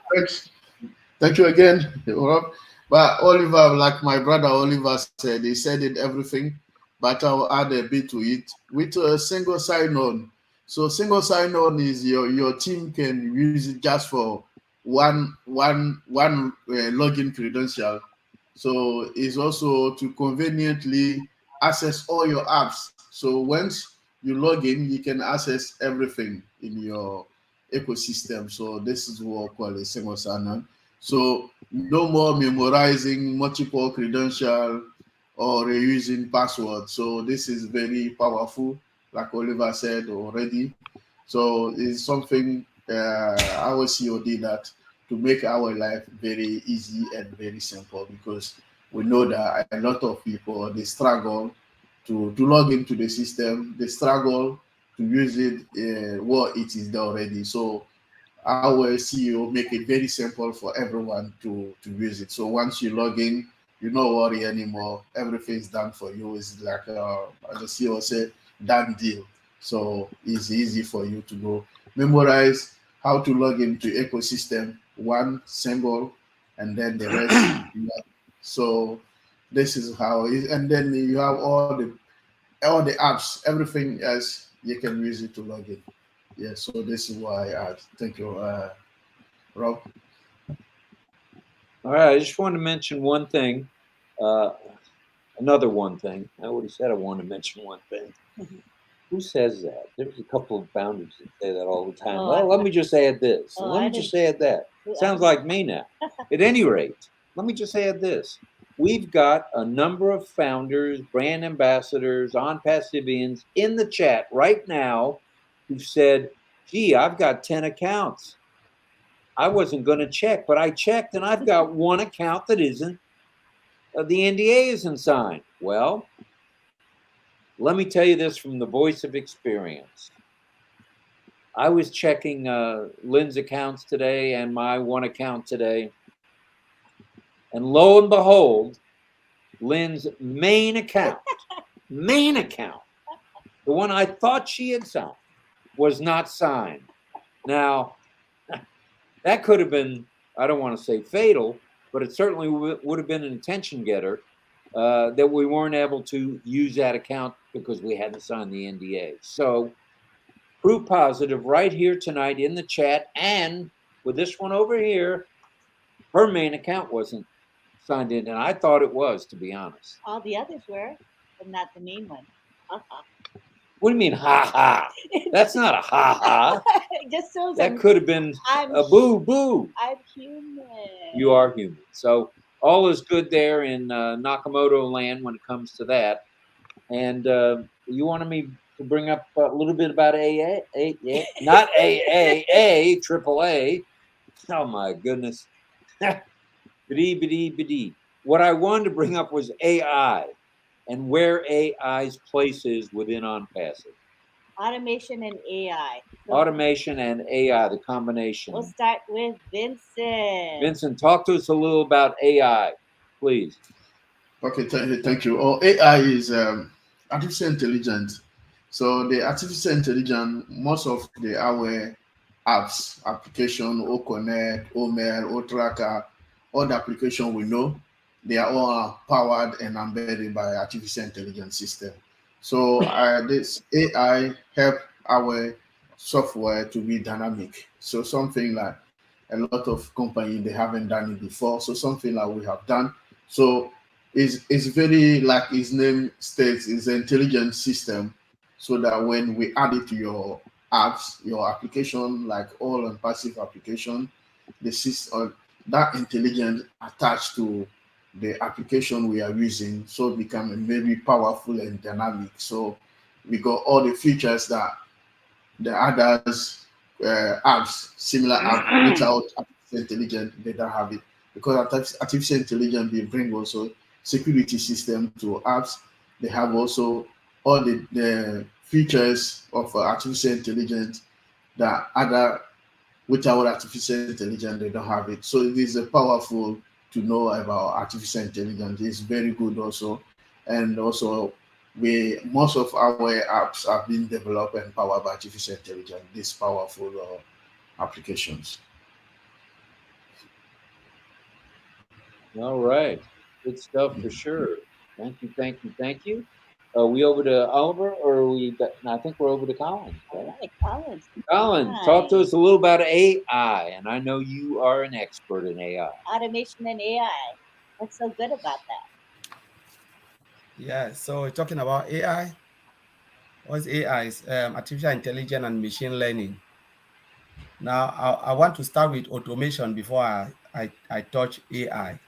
Thank you again, Rob. But Oliver, like my brother Oliver said, he said it everything, but I'll add a bit to it with a single sign-on. So single sign-on is your team can use it just for one login credential. So it's also to conveniently access all your apps. So once you log in, you can access everything in your ecosystem. So this is what we call a single sign-on. So no more memorizing multiple credential or reusing password. So this is very powerful, like Oliver said already. So it's something our CEO did that to make our life very easy and very simple, because we know that a lot of people, they struggle to log into the system, they struggle to use it what it is there already. So our CEO make it very simple for everyone to use it. So once you log in, you don't worry anymore. Everything's done for you. It's like as the CEO said, done deal. So it's easy for you to go memorize how to log into ecosystem, one single, and then the rest. So this is how it is. And then you have all the apps, everything else you can use it to log in. Yeah, so this is why I add. Thank you, Rob. All right, I just wanted to mention one thing. Another one thing. I already said I wanted to mention one thing. Who says that? There's a couple of founders that say that all the time. Oh, Well, let me just add this. Oh, let I me just add that. Who- I Sounds didn't- like me now. At any rate, let me just add this. We've got a number of founders, brand ambassadors, ONPASSIVians in the chat right now who've said, gee, I've got 10 accounts. I wasn't going to check, but I checked and I've got one account that isn't, the NDA isn't signed. Well, let me tell you this from the voice of experience. I was checking Lynn's accounts today and my one account today. And lo and behold, Lynn's main account, the one I thought she had signed, was not signed. Now, that could have been, I don't want to say fatal, but it certainly would have been an attention getter that we weren't able to use that account because we hadn't signed the NDA. So, proof positive right here tonight in the chat, and with this one over here, her main account wasn't signed in, and I thought it was, to be honest. All the others were, but not the main one. What do you mean, ha ha? That's not a ha ha. It just shows That could have been a boo boo. I'm human. You are human. So all is good there in Nakamoto land when it comes to that. And you wanted me to bring up a little bit about not AAA, AAA. Oh my goodness. Biddy. What I wanted to bring up was AI and where AI's place is within ONPASSIVE. Automation and AI. So Automation and AI, the combination. we'll start with Vincent. Vincent, talk to us a little about AI, please. Okay, thank you. Oh, AI is artificial intelligence. So the artificial intelligence, most of our apps, application, OConnect, OMail, OTracker, all the application we know, they are all powered and embedded by artificial intelligence system. So this AI help our software to be dynamic. So something like a lot of companies, they haven't done it before. So something like we have done. So it's very, like his name states, is an intelligent system, so that when we add it to your apps, your application, like all ONPASSIVE application, the system, that intelligence attached to the application we are using, so it become very powerful and dynamic. So we got all the features that the others apps, similar app without artificial intelligence, they don't have it, because artificial intelligence, they bring also security system to apps. They have also all the features of artificial intelligence that other without artificial intelligence, they don't have it. So it is powerful to know about artificial intelligence. It's very good also. And also most of our apps have been developed and powered by artificial intelligence, these powerful applications. All right. Good stuff for sure. Thank you. Are we over to Oliver, or are we? I think we're over to Collins. All Right? right, Collins. Collins, talk to us a little about AI, and I know you are an expert in AI. Automation and AI. What's so good about that? Yeah, so we're talking about AI. What's AI? Is artificial intelligence and machine learning. Now, I want to start with automation before I touch AI,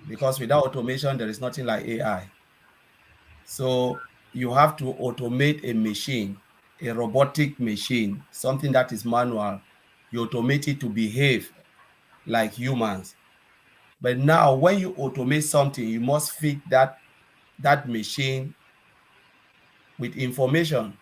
because without automation, there is nothing like AI. So you have to automate a machine, a robotic machine, something that is manual. You automate it to behave like humans. But now, when you automate something, you must feed that machine with information.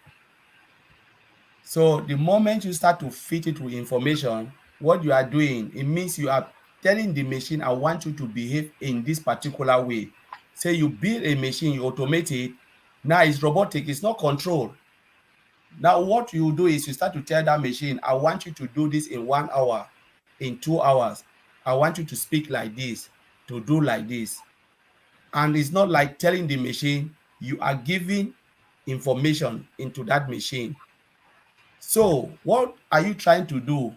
So the moment you start to feed it with information, what you are doing, it means you are telling the machine, I want you to behave in this particular way. Say you build a machine, you automate it. Now it's robotic, it's not controlled. Now what you do is you start to tell that machine, I want you to do this in 1 hour, in 2 hours. I want you to speak like this, to do like this. And it's not like telling the machine, you are giving information into that machine. So what are you trying to do?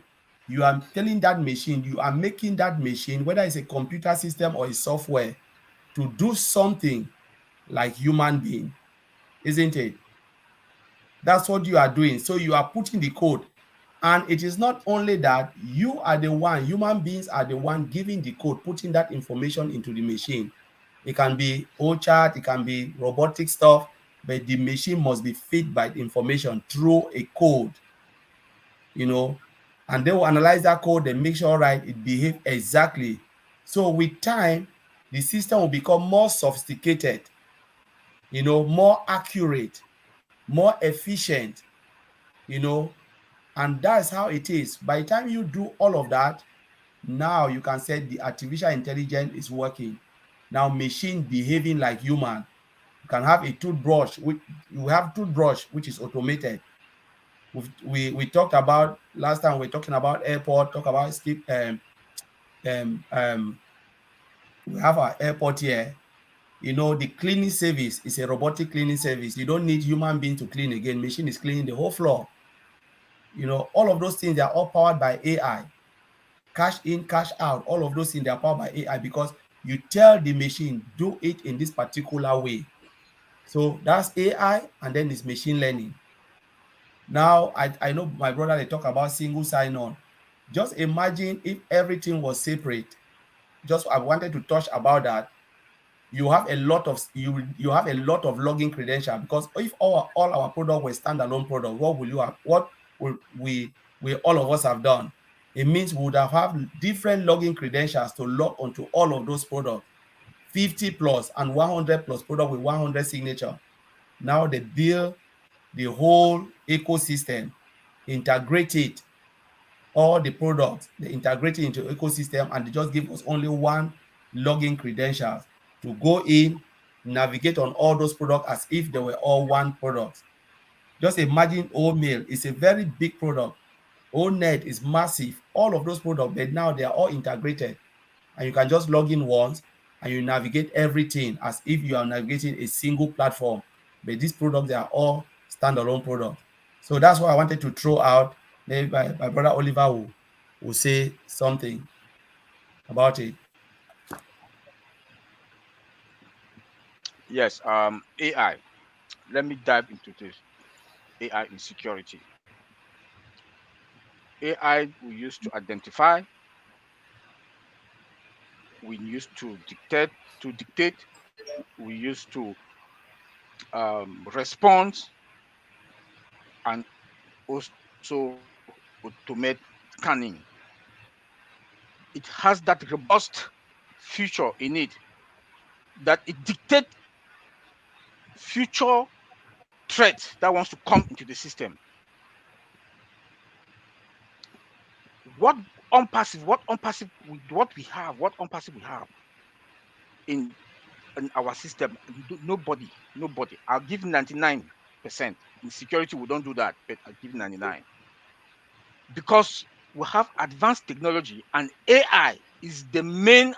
You are telling that machine, you are making that machine, whether it's a computer system or a software, to do something like human being, isn't it? That's what you are doing. So you are putting the code. And it is not only that, you are the one, human beings are the one giving the code, putting that information into the machine. It can be old chart, it can be robotic stuff, but the machine must be fed by the information through a code, and they will analyze that code and make sure, right, it behaves exactly. So with time, the system will become more sophisticated, more accurate, more efficient, and that's how it is. By the time you do all of that, now you can say the artificial intelligence is working. Now machine behaving like human. You can have a toothbrush. You have toothbrush which is automated. We talked about last time. We're talking about airport. Talk about skip. We have our airport here. The cleaning service is a robotic cleaning service. You don't need human being to clean again. Machine is cleaning the whole floor. All of those things, they are all powered by AI. Cash in, cash out, all of those things, they are powered by AI, because you tell the machine, do it in this particular way. So that's AI, and then it's machine learning. Now, I know my brother, they talk about single sign-on. Just imagine if everything was separate. Just I wanted to touch about that. You have a lot of login credentials, because if all our product were standalone product, what will you have? What will we all of us have done? It means we would have different login credentials to log onto all of those products, 50 plus and 100 plus product with 100 signature. Now they build the whole ecosystem, integrate it, all the products, they integrate it into ecosystem, and they just give us only one login credentials to go in, navigate on all those products as if they were all one product. Just imagine Mail is a very big product. Net is massive. All of those products, but now they are all integrated, and you can just log in once and you navigate everything as if you are navigating a single platform. But these products, they are all standalone products. So that's what I wanted to throw out. Maybe my brother Oliver will say something about it. Yes, AI. Let me dive into this. AI in security. AI we use to identify, we use to dictate, we use to respond, and also automate scanning. It has that robust feature in it that it dictates future threats that wants to come into the system. What ONPASSIVE we have in our system, nobody. I'll give 99%. In security, we don't do that, but I'll give 99. Because we have advanced technology, and AI is the main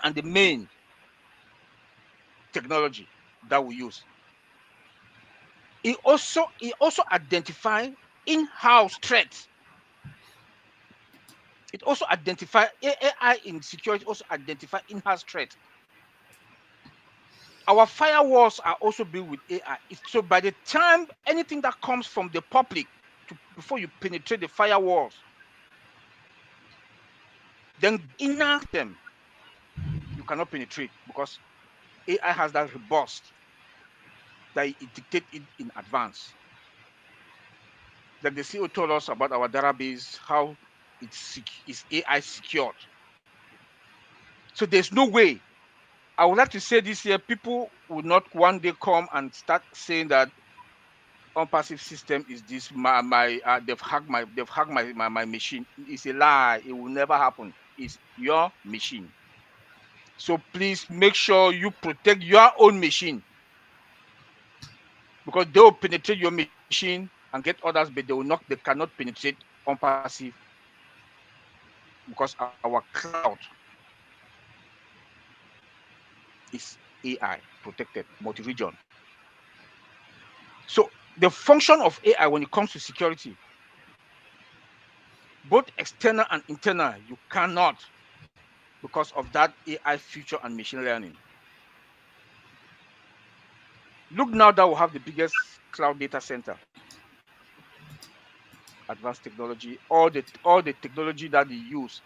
technology that we use. It also identify in-house threats. It also identify AI in security also identify in-house threats. Our firewalls are also built with AI. So by the time anything that comes from the public before you penetrate the firewalls, then inner them, you cannot penetrate because AI has that robust that it dictates it in advance. Like the CEO told us about our database, how it's AI secured. So there's no way. I would like to say this year, people will not one day come and start saying that ONPASSIVE system is this they've hacked my machine. It's a lie. It will never happen. It's your machine. So please make sure you protect your own machine, because they will penetrate your machine and get others, but they cannot penetrate ONPASSIVE because our cloud is AI protected, multi-region. So the function of AI when it comes to security, both external and internal, you cannot, because of that AI feature and machine learning. Look now that we have the biggest cloud data center, advanced technology, all the technology that they use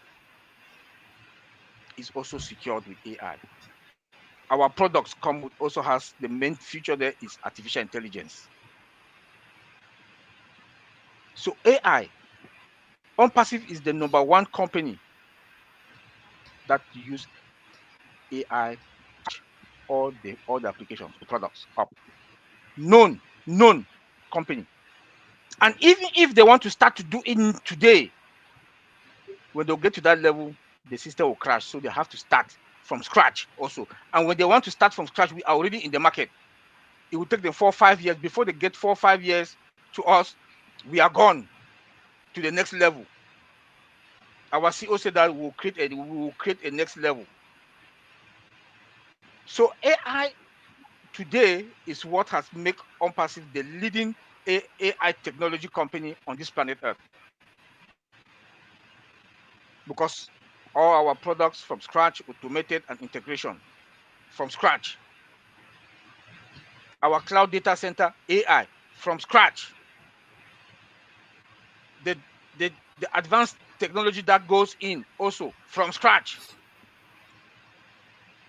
is also secured with AI. Our products come with also has the main feature there is artificial intelligence. So AI, ONPASSIVE is the #1 company that use AI, all the applications, the products up. Known company. And even if they want to start to do it today, when they'll get to that level, the system will crash. So they have to start from scratch also. And when they want to start from scratch, we are already in the market. It will take them 4 or 5 years. Before they get 4 or 5 years to us, we are gone to the next level. Our CEO said that we will create a next level. So AI today is what has made ONPASSIVE the leading AI technology company on this planet Earth. Because all our products from scratch, automated and integration from scratch. Our cloud data center, AI from scratch. The advanced technology that goes in also from scratch.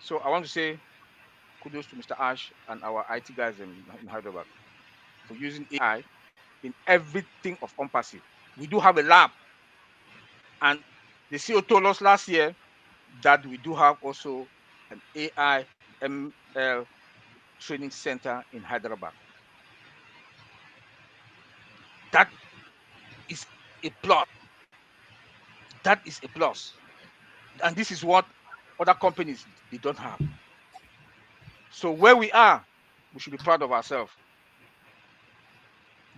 So I want to say kudos to Mr. Ash and our IT guys in Hyderabad for using AI in everything of ONPASSIVE. We do have a lab, and the CEO told us last year that we do have also an AI ML training center in Hyderabad. That is a plus. That is a plus. And this is what other companies they don't have. So where we are, we should be proud of ourselves.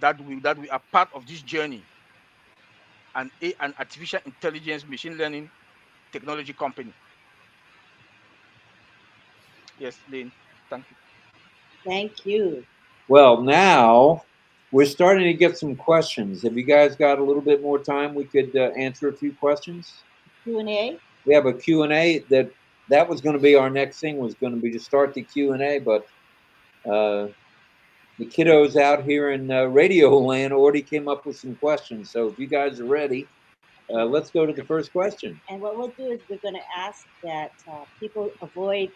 That we are part of this journey. An artificial intelligence, machine learning technology company. Yes, Lynn, thank you. Thank you. Well, now we're starting to get some questions. Have you guys got a little bit more time? We could answer a few questions. Q&A. We have a Q&A that was going to be our next thing, was going to be to start the Q&A, but the kiddos out here in radio land already came up with some questions. So if you guys are ready, let's go to the first question. And what we'll do is we're going to ask that people avoid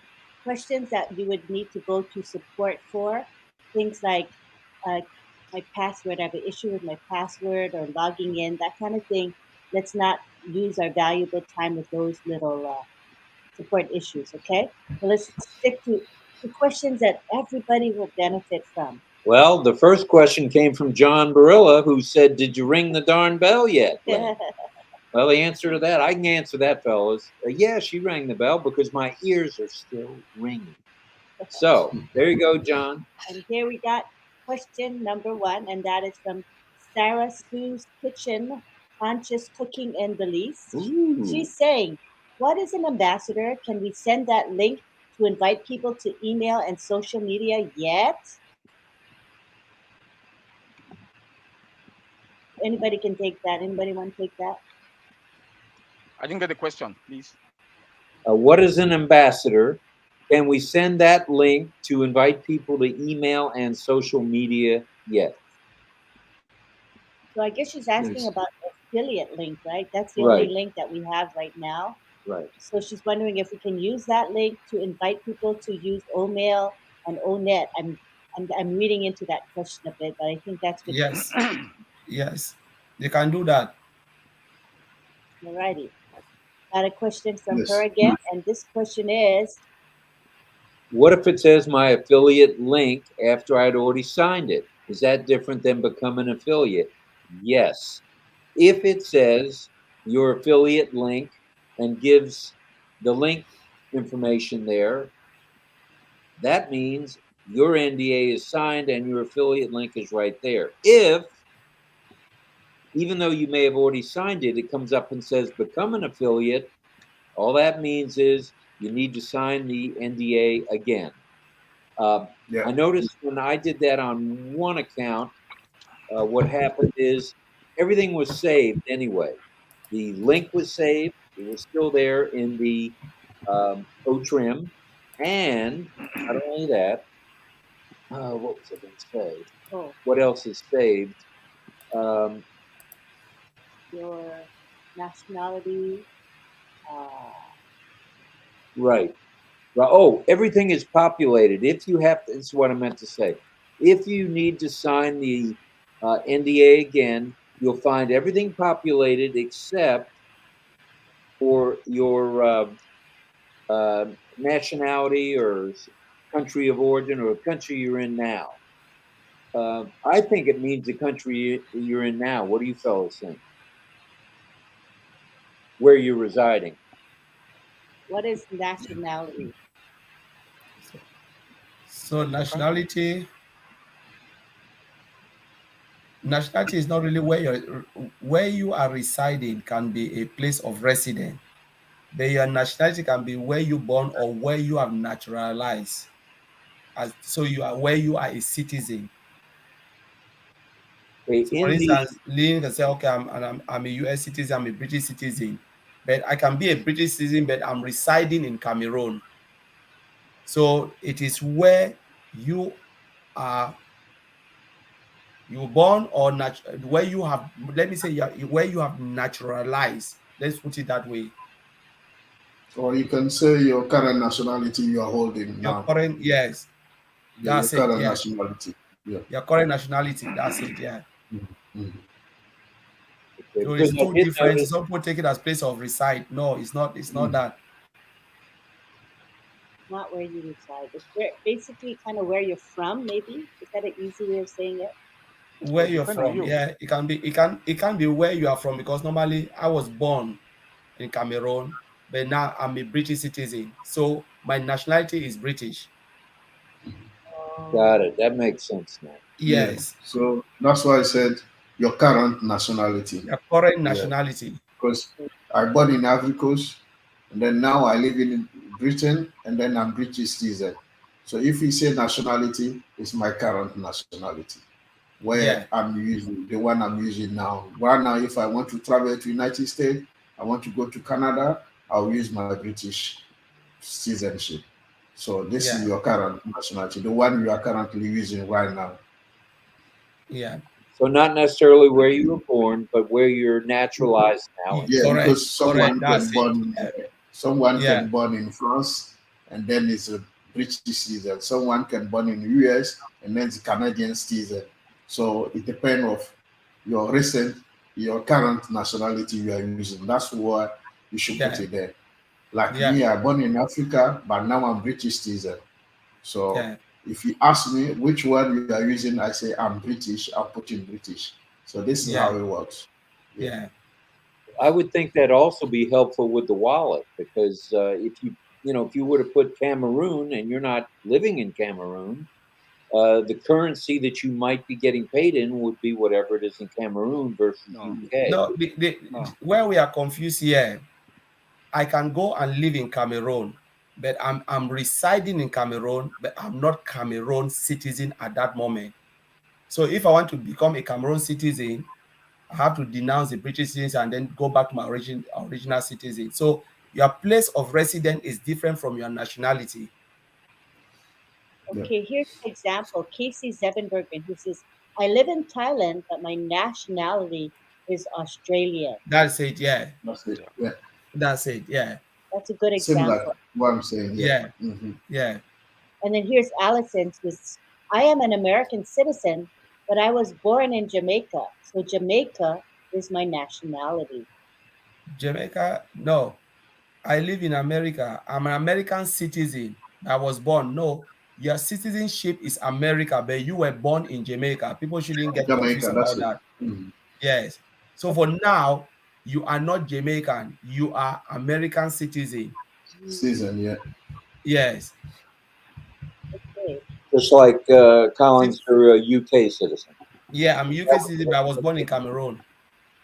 questions that you would need to go to support for. Things like my password, I have an issue with my password or logging in, that kind of thing. Let's not use our valuable time with those little support issues, okay? So let's stick to the questions that everybody will benefit from. Well, the first question came from John Barilla, who said, "Did you ring the darn bell yet, Lynn?" Well, the answer to that, I can answer that, fellas. Yeah, she rang the bell because my ears are still ringing. So there you go, John. And here we got question number 1, and that is from Sarah Sue's Kitchen, Conscious Cooking in Belize. Ooh. She's saying, what is an ambassador? Can we send that link to invite people to email and social media yet? Anybody can take that. Anybody want to take that? I didn't get the question, please. What is an ambassador? Can we send that link to invite people to email and social media? Yes. So I guess she's asking Yes. about the affiliate link, right? That's the Right. only link that we have right now. Right. So she's wondering if we can use that link to invite people to use OMail and ONet. I'm reading into that question a bit, but I think that's what. Yes. Yes. They can do that. Alrighty. Got a question from Yes. her again, and this question is, What if it says my affiliate link after I'd already signed it? Is that different than becoming an affiliate? Yes. If it says your affiliate link and gives the link information there, that means your NDA is signed and your affiliate link is right there. If, even though you may have already signed it, it comes up and says become an affiliate, all that means is you need to sign the NDA again. Yeah. I noticed when I did that on one account, what happened is everything was saved anyway. The link was saved, it was still there in the OTRIM, and not only that, what was I going to say? oh, What else is saved? your nationality. Right. Well, oh, everything is populated. If you have to, this is what I meant to say. If you need to sign the NDA again, you'll find everything populated except for your nationality or country of origin or country you're in now. I think it means the country you're in now. What do you fellows think? Where you're residing? What is nationality? So nationality is not really where you are residing can be a place of residence. But your nationality can be where you born or where you have naturalized. So you are where you are a citizen. Okay, So for instance, Lynn can say, okay, I'm a US citizen, I'm a British citizen, but I can be a British citizen, but I'm residing in Cameroon. So it is where you are born or where you have, let me say, where you have naturalized. Let's put it that way. Or you can say your current nationality you are holding Your now. current, yes, Yeah, that's your it. current Yeah, nationality. Yeah. your current nationality. That's it. Yeah. Mhm. okay, So because it's I two did different. notice. Some people take it as place of reside. No, it's not. It's not that. Not where you reside. It's where, basically kind of where you're from, maybe. Is that an easy way of saying it? Where It you're depends on from. you. Yeah, it can be. It can be where you are from, because normally I was born in Cameroon, but now I'm a British citizen. So my nationality is British. Got it. That makes sense now. Yeah. Yes. So that's why I said your current nationality. Your current Yeah. nationality. Because I born in Ivory Coast, and then now I live in Britain, and then I'm British citizen. So if you say nationality, it's my current nationality, where Yeah. I'm using the one I'm using now. Right now, if I want to travel to United States, I want to go to Canada, I'll use my British citizenship. So this is Yeah. your current nationality, the one you are currently using right now. Yeah. So not necessarily where you were born, but where you're naturalized now. Yeah, Correct. because Correct. That's it. someone Yeah. can born in France and then is a British citizen. Someone can born in the US and then is a Canadian citizen. So it depends of your current nationality you are using. That's why you should put Yeah. it there. Like Yeah. me, I born in Africa, but now I'm British citizen. So Yeah. if you ask me which one you are using, I say I'm British. I'm putting British. So this is Yeah. how it works. Yeah. Yeah. I would think that also be helpful with the wallet because if if you were to put Cameroon and you're not living in Cameroon, the currency that you might be getting paid in would be whatever it is in Cameroon versus No. UK. No, No. where we are confused here, I can go and live in Cameroon, but I'm residing in Cameroon, but I'm not Cameroon citizen at that moment. So if I want to become a Cameroon citizen, I have to denounce the British citizens and then go back to my original citizen. So your place of residence is different from your nationality. Okay, here's an example. Casey Zevenbergen, who says, I live in Thailand, but my nationality is Australian. That's it, yeah. That's it. Yeah. That's it, yeah. That's a good Same like example. what I'm saying. Yeah, Mm-hmm. yeah. And then here's Allison, who's, I am an American citizen, but I was born in Jamaica. So Jamaica is my nationality. Jamaica, no. I live in America. I'm an American citizen. I was born. No, your citizenship is America, but you were born in Jamaica. People shouldn't get confused Jamaica, about that's it. that. Mm-hmm. Yes. So for now, you are not Jamaican. You are American citizen. Season, yeah. Yes. Okay. Just like Collins, you're a UK citizen, Yeah, I'm UK citizen, but I was born in Cameroon.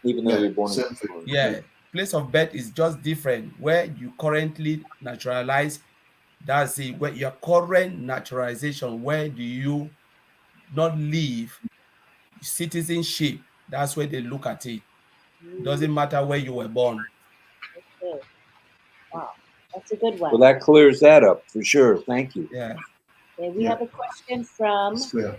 even though Yeah, you're born in same thing. Cameroon. Yeah. Place of birth is just different. Where you currently naturalize, that's it. Where your current naturalization, where do you not live? Citizenship, that's where they look at it. Doesn't matter where you were born. Okay. Wow. That's a good one. Well, that clears that up for sure. Thank you. Yeah. Okay, we Yeah. have a question from, It's clear.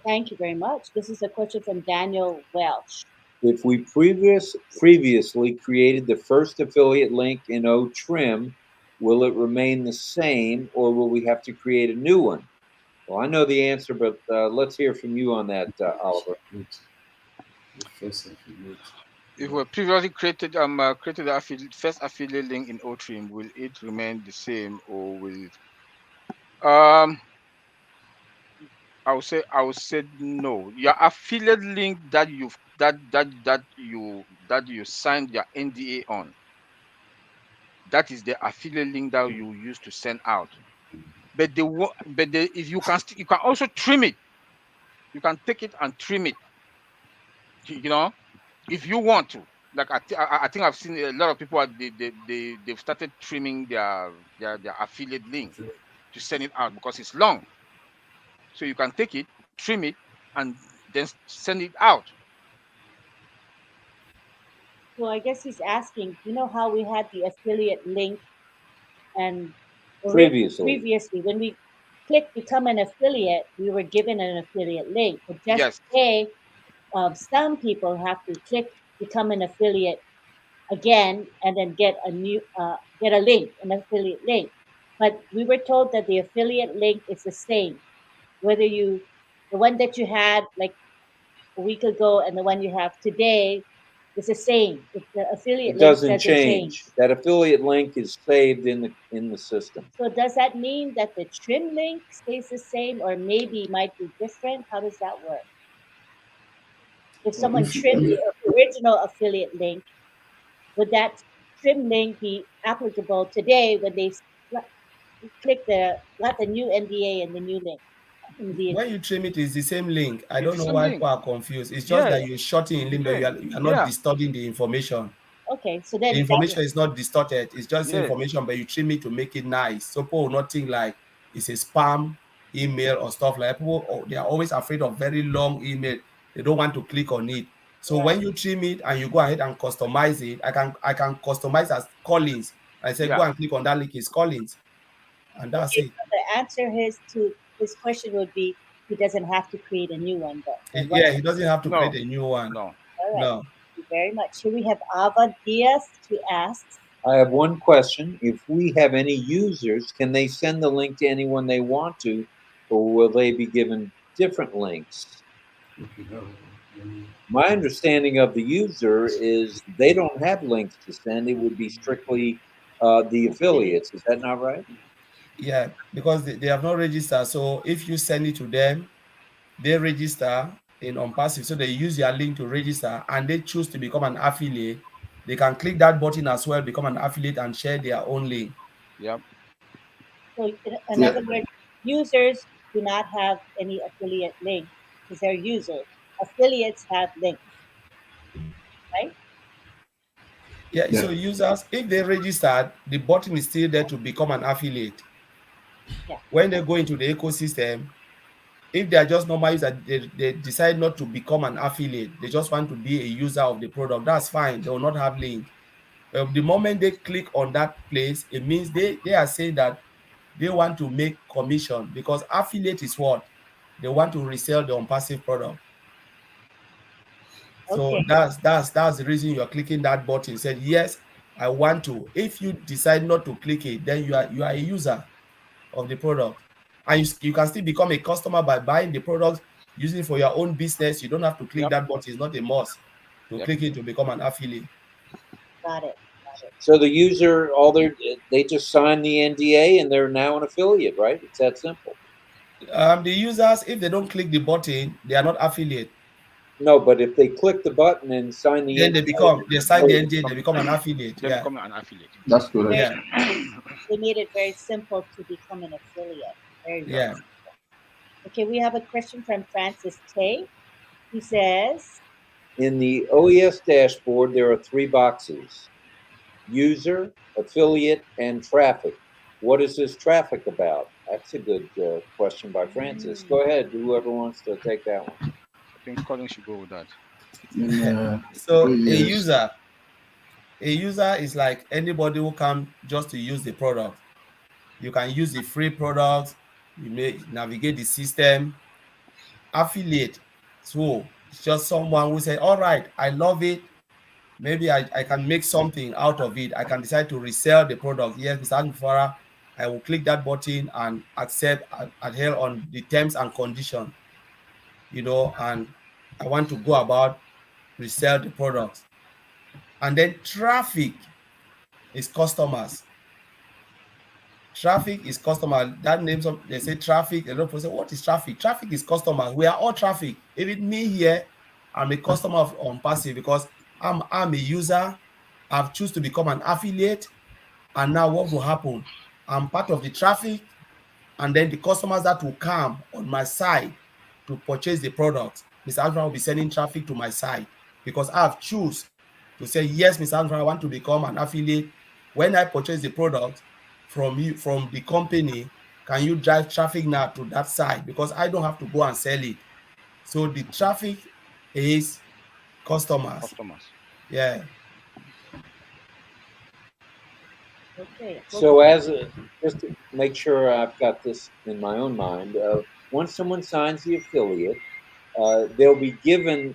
thank you very much. This is a question from Daniel Welch. If we previously created the first affiliate link in OTrim, will it remain the same, or will we have to create a new one? Well, I know the answer, but let's hear from you on that, Oliver. If we previously created the first affiliate link in OTrim, will it remain the same, or will it? I would say no. Your affiliate link that you signed your NDA on, that is the affiliate link that you use to send out. But if you can also trim it. You can take it and trim it. You know, if you want to. Like I think I've seen a lot of people they've started trimming their affiliate link to send it out because it's long. So you can take it, trim it, and then send it out. So I guess he's asking, you know how we had the affiliate link and previously when we click become an affiliate, we were given an affiliate link. But just Yes. today, some people have to click become an affiliate again and then get a link, an affiliate link. But we were told that the affiliate link is the same, whether the one that you had like a week ago and the one you have today is the same. If the affiliate It link doesn't doesn't change. That affiliate link is saved in the system. So does that mean that the trim link stays the same, or maybe might be different? How does that work? If someone trimmed the original affiliate link, would that trim link be applicable today when they got the new NDA and the new link? When you trim it, it's the same link. I don't know the why same people are confused. It's just that you're shorting in limbo. You are not distorting the information. Okay, so then the information is not distorted. It's just information, but you trim it to make it nice. So people will not think like it's a spam email or stuff like that. People, they are always afraid of very long email. They don't want to click on it. So when you trim it and you go ahead and customize it, I can customize as Collins. I say go and click on that link. It's Collins, and that's it. So the answer to his question would be he doesn't have to create a new one, though. He doesn't have to create a new one. No. All right. No. Thank you very much. Here we have Ava Diaz to ask. I have one question. If we have any users, can they send the link to anyone they want to, or will they be given different links? My understanding of the user is they don't have links to send. It would be strictly the affiliates. Is that not right? Yeah, because they have not registered. So if you send it to them, they register in ONPASSIVE. So they use your link to register and they choose to become an affiliate. They can click that button as well, become an affiliate and share their own link. Yep. So in other words, users do not have any affiliate link because they're users. Affiliates have links, right? Yeah, so users, if they registered, the button is still there to become an affiliate. Yeah. When they go into the ecosystem, If they are just normal users, they decide not to become an affiliate, they just want to be a user of the product, that's fine, they will not have link. The moment they click on that place, it means they are saying that they want to make commission, because affiliate is what? They want to resell the ONPASSIVE product. So Okay. that's the reason you're clicking that button. Said yes, I want to. If you decide not to click it, then you are a user of the product, and you can still become a customer by buying the product, using it for your own business. You don't have to click Yep. that button. It's not a must to Yep. click it to become an affiliate. Got it. So the user, they just sign the NDA and they're now an affiliate, right? It's that simple. The users, if they don't click the button, they are not affiliate. No, but if they click the button and sign the Then NDA, they sign the NDA, they become an affiliate. They Yeah, become an affiliate. That's correct. yeah, They made it very simple to become an affiliate. Very good. yeah. Okay, we have a question from Francis Tay. He says, in the OES dashboard, there are 3 boxes: user, affiliate, and traffic. What is this traffic about? That's a good question by Francis. Go ahead, whoever wants to take that one. I think Colin should go with that. So Oh, yes. a user is like anybody who come just to use the product. You can use the free product, you may navigate the system. Affiliate, so it's just someone who say, all right, I love it, maybe I can make something out of it, I can decide to resell the product. Yes, Mr. Agufara, I will click that button and accept, adhere on the terms and conditions, and I want to go about resell the products. And then traffic is customers. Traffic is customer. That names of, they say traffic. A lot of people say, what is traffic? Traffic is customers. We are all traffic. Even me here, I'm a customer of ONPASSIVE because I'm a user. I've choose to become an affiliate. And now what will happen? I'm part of the traffic, and then the customers that will come on my side to purchase the product, Mr. Alfred will be sending traffic to my side because I have choose to say, yes, Mr. Alfred, I want to become an affiliate. When I purchase the product from you, from the company, can you drive traffic now to that side? Because I don't have to go and sell it. So the traffic is customers. Yeah. okay. So just to make sure I've got this in my own mind, once someone signs the affiliate, they'll be given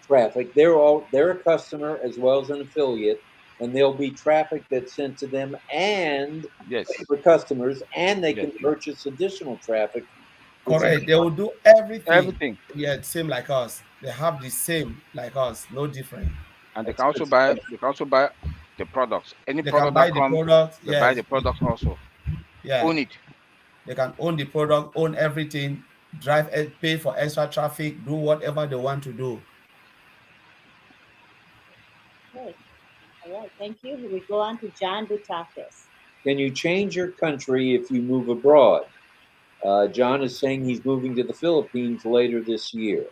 traffic. They're a customer as well as an affiliate, and there'll be traffic that's sent to them and for customers, and they can purchase additional traffic. Correct. They will do everything. Everything. Yeah, same like us. They have the same like us, no different. And they can also buy. They can also buy the products. Any They product can buy that the comes, product. they Yes. buy the product also. Yeah. Own it. They can own the product, own everything, drive, pay for extra traffic, do whatever they want to do. Okay. All right. Thank you. We go on to John Butakis. Can you change your country if you move abroad? John is saying he's moving to the Philippines later this year.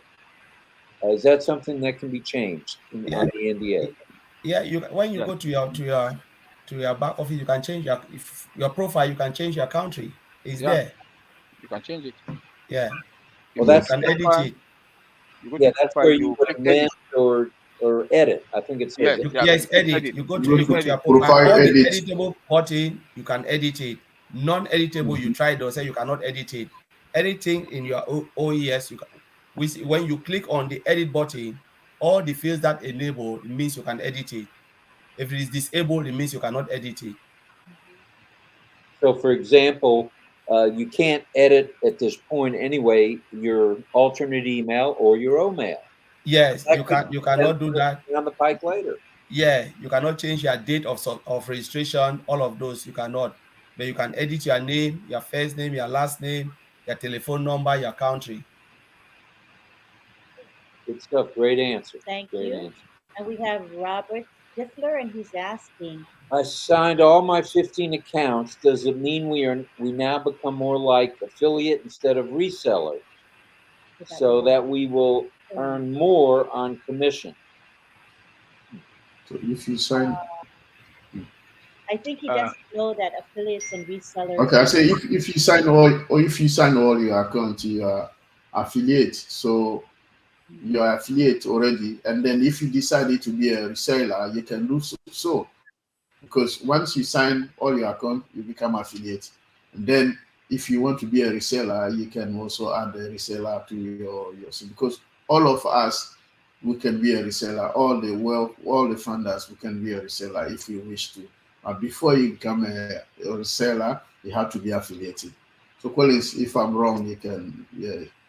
Is that something that can be changed on the NDA? Yeah, when you go to your back office, you can change your profile. You can change your country. It's there. You can change it. Yeah. Well, that's you can edit it. That's where you would amend or edit. I think it's yes, edit. You go to your profile. All edit. the editable button, you can edit it. Non-editable, you try those, say you cannot edit it. Anything in your OES, you can. When you click on the edit button, all the fields that enable, it means you can edit it. If it is disabled, it means you cannot edit it. So, for example, you can't edit at this point anyway your alternate email or your OMail. Yes, you cannot do that on the pike later. Yeah, you cannot change your date of registration. All of those you cannot, but you can edit your name, your first name, your last name, your telephone number, your country. Good stuff. Great answer. Thank Great you. Answer. And we have Robert Stifler, and he's asking, I signed all my 15 accounts. Does it mean we now become more like affiliate instead of reseller, so that we will earn more on commission? So if you sign, I think he doesn't know that affiliates and resellers. okay, I say if you sign all your account, you are affiliate. So you're affiliate already, and then if you decided to be a reseller, you can do so. Because once you sign all your account, you become affiliate. And then if you want to be a reseller, you can also add a reseller to your because all of us, we can be a reseller. All the funders, we can be a reseller if we wish to. But before you become a reseller, you have to be affiliated. So Collins, if I'm wrong, you can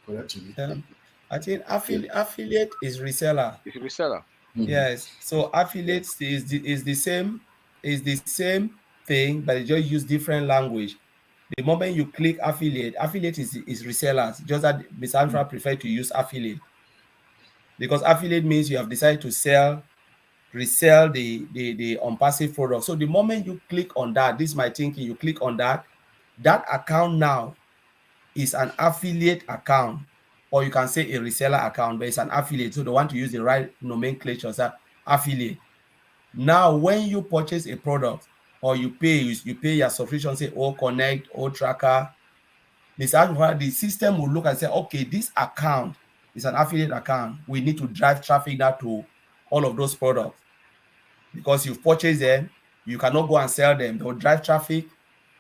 correct me. I think affiliate is reseller. It's a reseller. Yes. So affiliates is the same thing, but they just use different language. The moment you click affiliate is resellers. Just that Ms. Alpha prefer to use affiliate because affiliate means you have decided to resell the ONPASSIVE product. So the moment you click on that, this is my thinking, you click on that account now is an affiliate account, or you can say a reseller account, but it's an affiliate. So they want to use the right nomenclature, so affiliate. Now, when you purchase a product or you pay your subscription, say O Connect, O Tracker, the system will look and say, okay, this account is an affiliate account. We need to drive traffic now to all of those products because you've purchased them. You cannot go and sell them. They'll drive traffic,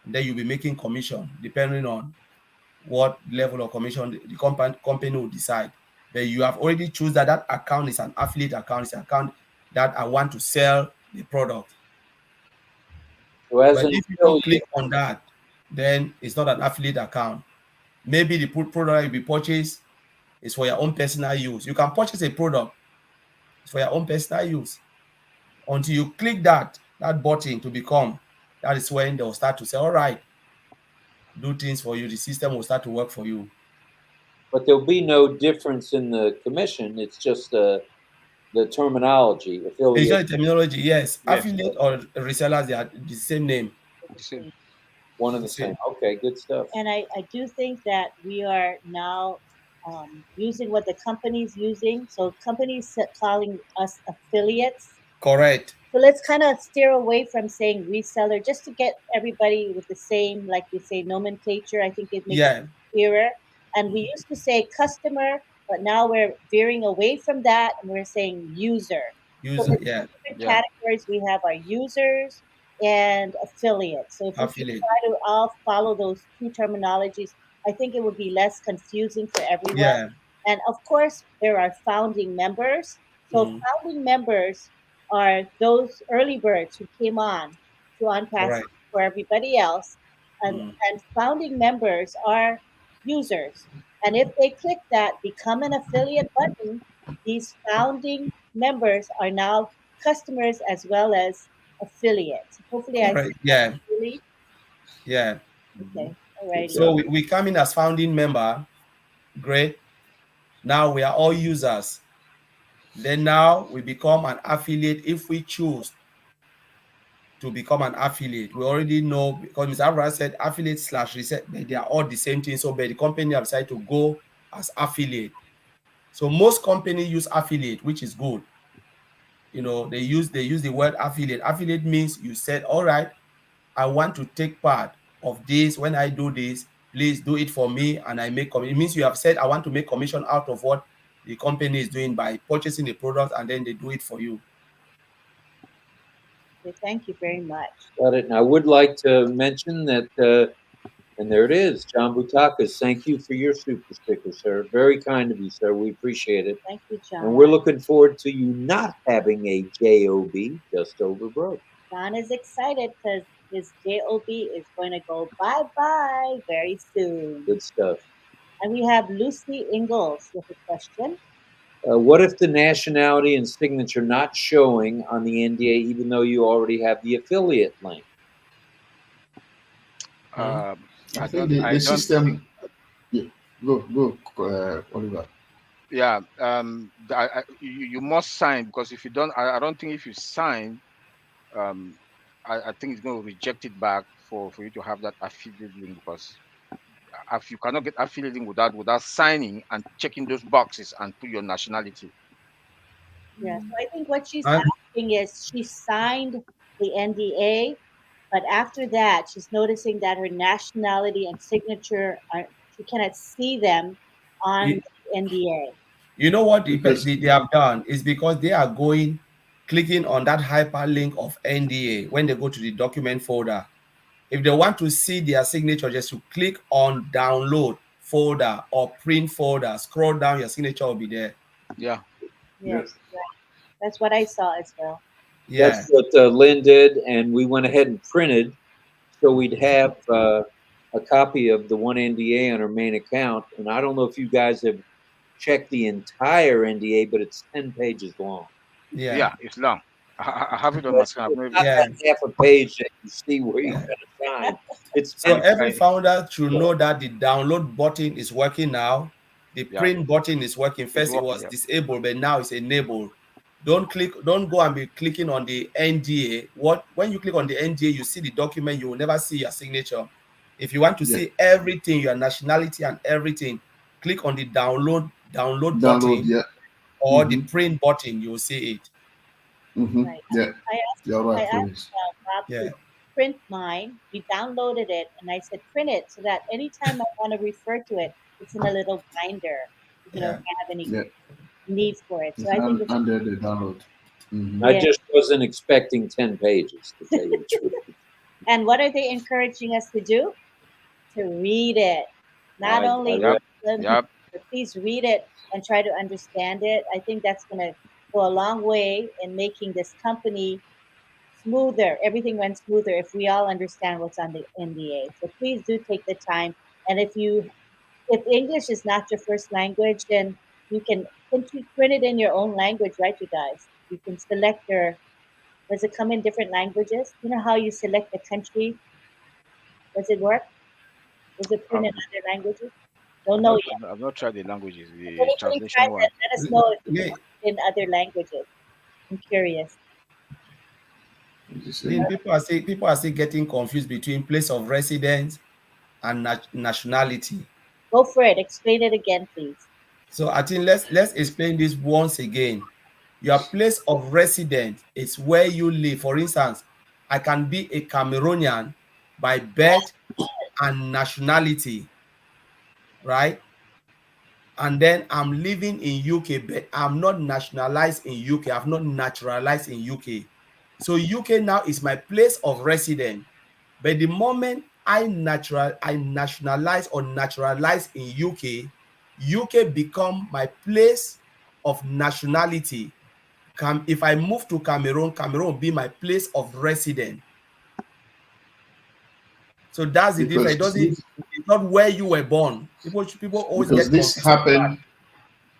and then you'll be making commission depending on what level of commission the company will decide. But you have already chosen that account is an affiliate account. It's an account that I want to sell the product. So as But an if you don't affiliate, click on that, then it's not an affiliate account. Maybe the product you be purchased is for your own personal use. You can purchase a product, it's for your own personal use. Until you click that button to become, that is when they'll start to say, all right, do things for you. The system will start to work for you. but there'll be no difference in the commission. It's just the terminology. It's Affiliate, just terminology, yes. Yes. Affiliate or resellers, they are the same name. The same. one and The the same. same. Okay, good stuff. And I do think that we are now using what the company's using. So companies calling us affiliates. Correct. So let's kind of steer away from saying reseller just to get everybody with the same, like we say, nomenclature. I think it makes it clearer. And we used to say customer, but now we're veering away from that and we're saying user. So the Yeah. different categories we have are users and affiliates. So if we can Affiliate. try to all follow those two terminologies, I think it would be less confusing for everyone. Yeah. And of course, there are founding members. So founding members are those early birds who came on to ONPASSIVE Right. for everybody else. And founding members are users. And if they click that become an affiliate button, these founding members are now customers as well as affiliates. Hopefully I Correct. said Yeah. that clearly. Yeah. Okay. All right. So we come in as founding member. Great. Now we are all users. Then now we become an affiliate if we choose to become an affiliate. We already know because Mr. Abraham said affiliate / reset, they are all the same thing. So but the company have decided to go as affiliate. So most companies use affiliate, which is good. You know, they use the word affiliate. Affiliate means you said, all right, I want to take part of this. When I do this, please do it for me, and I make commission. It means you have said, I want to make commission out of what the company is doing by purchasing the product, and then they do it for you. Okay, thank you very much. Got it. And I would like to mention that, and there it is, John Butakas. Thank you for your super sticker, sir. Very kind of you, sir. We appreciate it. Thank you, John. And we're looking forward to you not having a JOB, just over broke. John is excited because his JOB is going to go bye-bye very soon. Good stuff. And we have Lucy Ingalls with a question. What if the nationality and signature not showing on the NDA, even though you already have the affiliate link? I think the system. Yeah, go, Oliver. Yeah, you must sign, because if you don't, I don't think if you sign, I think it's going to reject it back for you to have that affiliate link, because if you cannot get affiliate link without signing and checking those boxes and put your nationality. Yeah, so I think what she's asking is she signed the NDA, but after that, she's noticing that her nationality and signature she cannot see them on You- the NDA. You know what Because they have done is because they are clicking on that hyperlink of NDA when they go to the document folder. If they want to see their signature, just to click on download folder or print folder, scroll down, your signature will be there. Yeah. Yes, right. That's what I saw as well. Yeah, That's what Lynn did, and we went ahead and printed, so we'd have a copy of the one NDA on our main account. And I don't know if you guys have checked the entire NDA, but it's 10 pages long. yeah, Yeah, it's long. I have it on my But screen. it's Maybe. not yeah. that half a page that you see where you're Yeah. gonna sign. It's So and every founder should know that the download button is working now. The Yeah. print button is working. It's First it working, was yeah. disabled, but now it's enabled. Don't go and be clicking on the NDA. When you click on the NDA, you see the document, you will never see your signature. If you want to Yeah. see everything, your nationality and everything, click on the download download, button yeah. or the print button, you will see it. Right. Yeah, I asked you're I right, asked please. Bob Yeah. to print mine. We downloaded it, and I said print it so that anytime I want to refer to it, it's in a little binder. You know, Yeah. if I have any Yeah, need for it. So it's I think it's under the download. I Yeah. just wasn't expecting 10 pages, to tell you the truth. And what are they encouraging us to do? To read it. Not I only read- listen, Yep. but please read it and try to understand it. I think that's going to go a long way in making this company smoother. Everything went smoother if we all understand what's on the NDA. So please do take the time. And if English is not your first language, then you can print it in your own language, right, you guys? You can select does it come in different languages? You know how you select the country? Does it work? Does it print in other languages? Don't know yet. I've not tried the languages, If the anybody translation tried one. that, let us know if you Yeah. can print in other languages. I'm curious. Then people are still getting confused between place of residence and nationality. Go for it. Explain it again, please. So I think let's explain this once again. Your place of residence is where you live. For instance, I can be a Cameroonian by birth and nationality, right? And then I'm living in UK, but I'm not nationalized in UK. I've not naturalized in UK. So UK now is my place of residence. But the moment I nationalize or naturalize in UK, UK become my place of nationality. If I move to Cameroon, Cameroon will be my place of residence. So that's the difference. It's not where you were born. People always because get this confused. happened.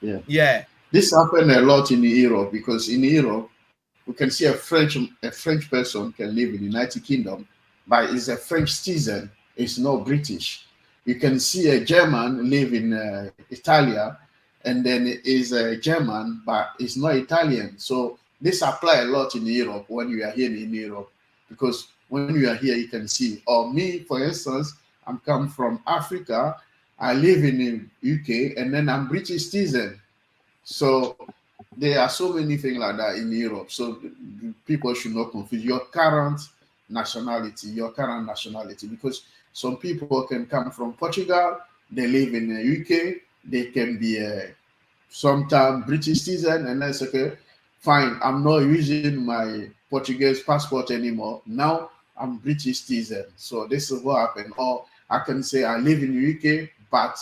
Yeah, Yeah, this happened a lot in Europe, because in Europe we can see a French person can live in the United Kingdom, but is a French citizen. It's not British. You can see a German live in Italia, and then is a German, but it's not Italian. So this apply a lot in Europe when you are here in Europe, because when you are here, you can see. Or me, for instance, I'm come from Africa. I live in the UK, and then I'm British citizen. So there are so many things like that in Europe. So people should not confuse your current nationality, because some people can come from Portugal, they live in the UK, they can be a sometime British citizen, and that's okay. Fine, I'm not using my Portuguese passport anymore. Now I'm British citizen. So this is what happened. Or I can say I live in the UK, but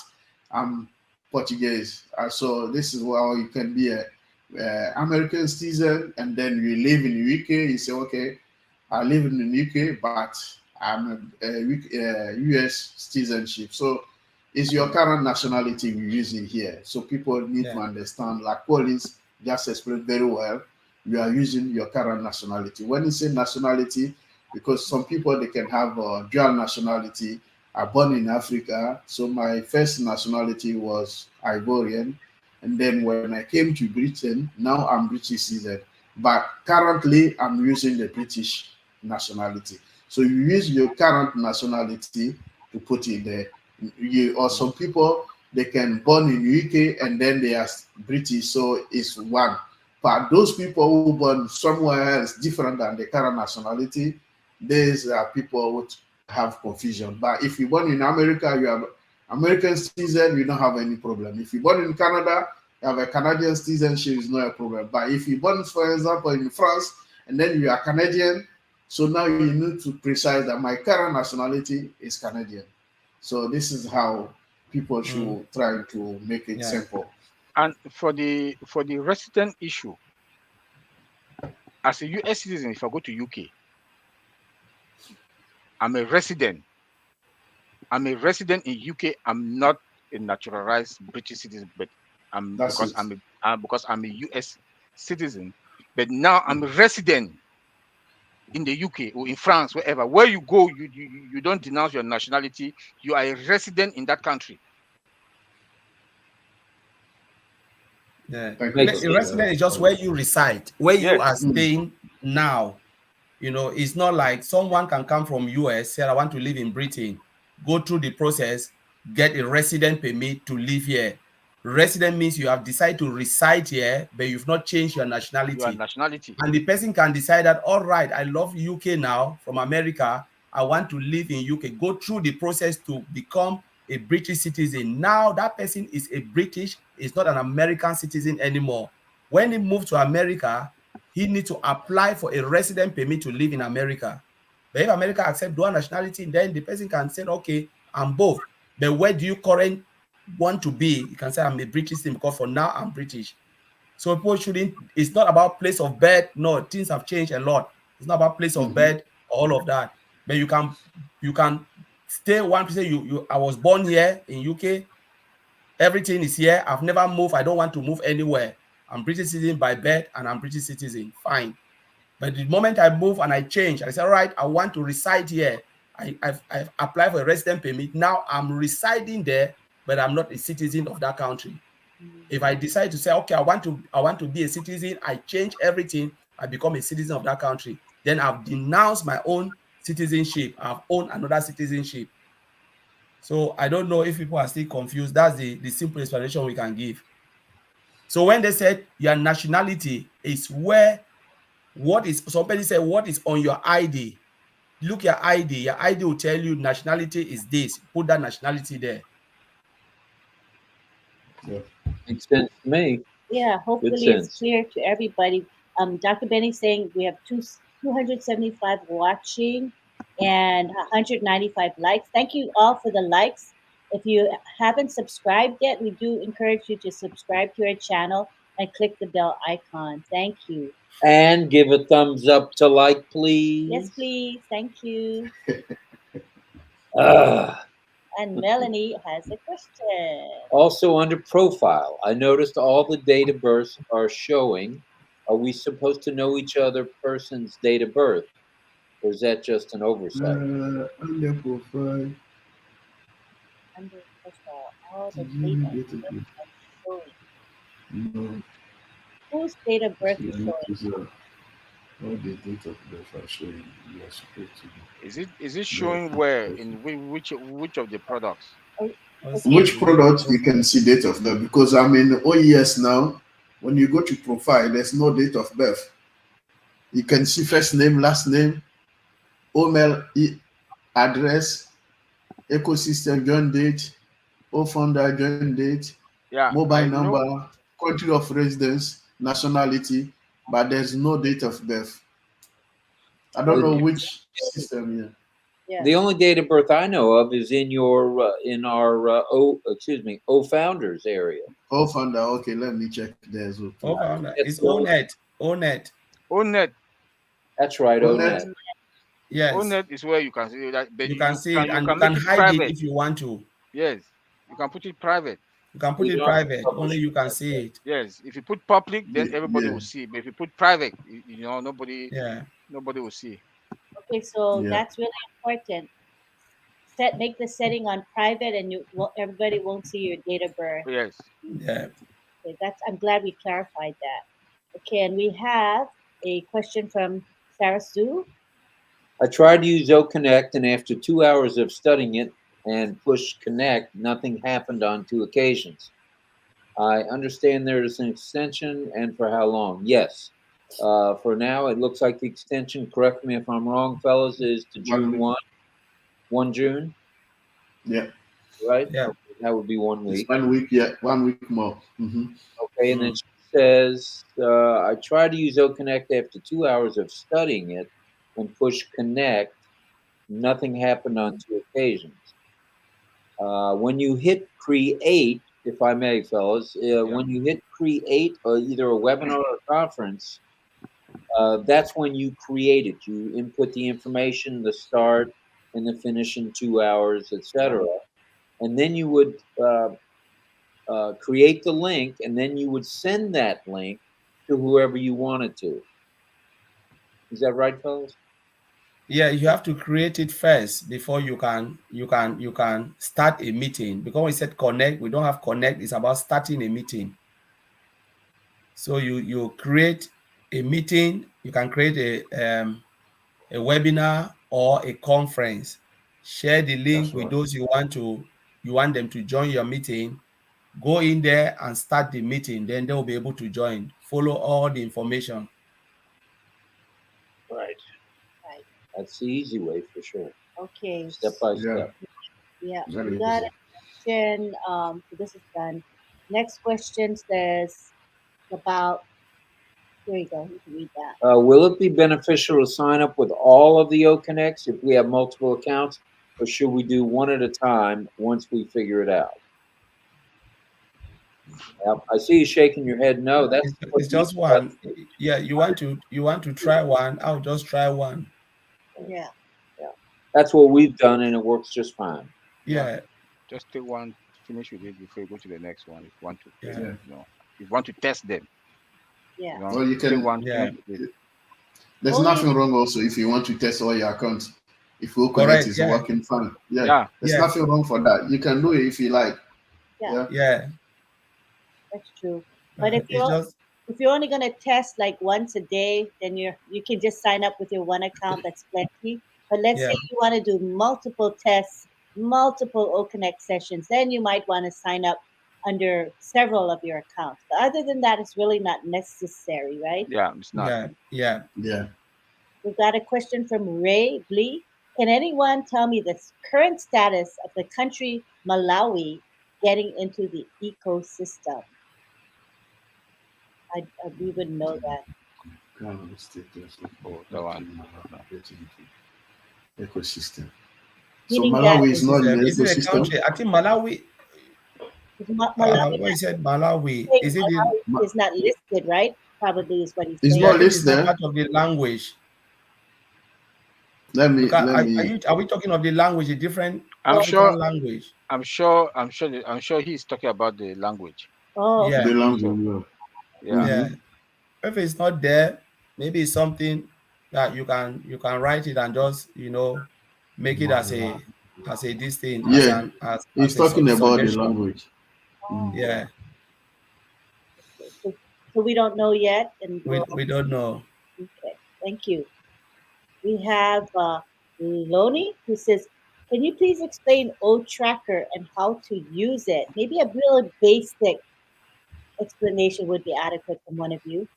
I'm Portuguese. So this is how you can be a American citizen, and then you live in the UK. You say, okay, I live in the UK, but I'm a US citizenship. So it's your current nationality we're using here. So people need to understand, like Collins just explained very well, you are using your current nationality. When you say nationality, because some people, they can have a dual nationality, are born in Africa. So my first nationality was Ivorian. And then when I came to Britain, now I'm British citizen. But currently, I'm using the British nationality. So you use your current nationality to put it there. Or some people, they can born in UK and then they are British, so it's one. But those people who born somewhere else different than the current nationality, these are people who have confusion. But if you born in America, you are American citizen, you don't have any problem. If you're born in Canada, you have a Canadian citizenship, is not a problem. But if you're born, for example, in France, and then you are Canadian, so now you need to precise that my current nationality is Canadian. So this is how people should try to make it simple. And for the resident issue, as a US citizen, if I go to UK, I'm a resident. I'm a resident in UK. I'm not a naturalized British citizen, but because I'm a US citizen. But now I'm a resident in the UK or in France, wherever. Where you go, you don't denounce your nationality. You are a resident in that country. Yeah, resident is just where you reside, where you are staying now. You know, it's not like someone can come from US, say I want to live in Britain, go through the process, get a resident permit to live here. Resident means you have decided to reside here, but you've not changed your nationality. And the person can decide that, all right, I love UK now from America. I want to live in UK. Go through the process to become a British citizen. Now that person is a British, is not an American citizen anymore. When he moved to America, he needs to apply for a resident permit to live in America. But if America accepts dual nationality, then the person can say, okay, I'm both. But where do you currently want to be? You can say, I'm a British citizen because for now I'm British. So people shouldn't, it's not about place of birth. No, things have changed a lot. It's not about place of birth, all of that. But you can stay one place. I was born here in UK. Everything is here. I've never moved. I don't want to move anywhere. I'm British citizen by birth and I'm British citizen. Fine. But the moment I move and I change, I say, all right, I want to reside here. I've applied for a resident permit. Now I'm residing there, but I'm not a citizen of that country. If I decide to say, okay, I want to be a citizen, I change everything, I become a citizen of that country. Then I've denounced my own citizenship. I've owned another citizenship. So I don't know if people are still confused. That's the simple explanation we can give. So when they said your nationality is where, somebody said, what is on your ID? Look your ID will tell you nationality is this. Put that nationality there. Yeah. Makes sense to me. Yeah, hopefully it's clear to everybody. Dr. Benny saying we have 275 watching and 195 likes. Thank you all for the likes. If you haven't subscribed yet, we do encourage you to subscribe to our channel and click the bell icon. Thank you. And give a thumbs up to like, please. Yes, please. Thank you. And Melanie has a question. Also under profile, I noticed all the date of births are showing. Are we supposed to know each other person's date of birth? Or is that just an oversight? Under profile. Under profile, all the date of birth are showing. No. Whose date of birth is showing? All the date of birth are showing. You are supposed to know. Is it showing where, in which of the products? Which product you can see date of birth? Because I'm in OES now. When you go to profile, there's no date of birth. You can see first name, last name, email address, ecosystem join date, founder join date, mobile number, country of residence, nationality, but there's no date of birth. I don't know which system here. Yeah. The only date of birth I know of is in our founders area. Founder, okay, let me check there as well. Founder, it's ONET. ONET. That's right, ONET. Yes. ONET is where you can see that. You can see it, and you can hide it if you want to. Yes, you can put it private. You can put it private. Only you can see it. Yes, if you put public, then everybody will see. But if you put private, nobody will see. Okay, so that's really important. Make the setting on private, and everybody won't see your date of birth. Yes. Yeah. Okay, I'm glad we clarified that. Okay, and we have a question from Sarah Sue. I tried to use OConnect, and after 2 hours of studying it and push connect, nothing happened on 2 occasions. I understand there is an extension, and for how long? Yes. For now, it looks like the extension, correct me if I'm wrong, fellas, is to June 1 June? Yeah. right? Yeah. Okay, that would be 1 It's week. 1 week, yeah, 1 week more. Okay, and then she says, I tried to use OConnect after 2 hours of studying it and push connect. Nothing happened on 2 occasions. When you hit create, if I may, fellas, when you hit create either a webinar or a conference, that's when you create it. You input the information, the start and the finish in 2 hours, etc. And then you would create the link, and then you would send that link to whoever you wanted to. Is that right, fellas? Yeah, you have to create it first before you can start a meeting. Because we said connect, we don't have connect. It's about starting a meeting. So you create a meeting. You can create a webinar or a conference. Share the link with those you want them to join your meeting. Go in there and start the meeting. Then they'll be able to join. Follow all the information. Right. Right. That's the easy way for sure. Okay. Step by Yeah. step. Yeah. Very We got easy. a question. So this is done. Next question says about. Here you go. You can read that. Will it be beneficial to sign up with all of the OConnects if we have multiple accounts, or should we do one at a time once we figure it out? Yep, I see you shaking your head. No, that's It's just one. Yeah, you want to try one. I'll just try one. Yeah. That's what we've done, and it works just fine. Yeah. Just take one, finish with it before you go to the next one. If you want to, Yeah. if you want to test them. Yeah. Well, you can. take one. Yeah. Finish with it. There's Only- nothing wrong also if you want to test all your accounts. If OConnect Correct, is yeah. working fine. Yeah. Yeah. There's Yeah. nothing wrong for that. You can do it if you like. Yeah. Yeah. That's true. But if It's you're only gonna test like once a day, then you can just sign up with your one account. That's plenty. But let's say you want to do multiple tests, multiple OConnect sessions, then you might want to sign up under several of your accounts. But other than that, it's really not necessary, right? Yeah, it's not. Yeah. We've got a question from Ray Blee. Can anyone tell me the current status of the country Malawi getting into the ecosystem? We wouldn't know that. Oh, that one. Ecosystem. So Meaning Malawi that- is not in the Is it a ecosystem. country? I think Malawi. Malawi, What he said, Malawi. Is it Malawi is not listed, right? Probably is what he's It's saying. not it's not listed. part of the language? Let me. Are we talking of the language, a different I'm African sure. language? I'm sure he's talking about the language. Oh, Yeah. The language. Yeah. Yeah. If it's not there, maybe it's something that you can write it and just make it as a this thing Yeah. as He's a talking about the suggestion. language. Yeah. so we don't know yet, and We don't know. okay, thank you. We have Loni who says, "Can you please explain O-Tracker and how to use it? Maybe a real basic explanation would be adequate from one of you.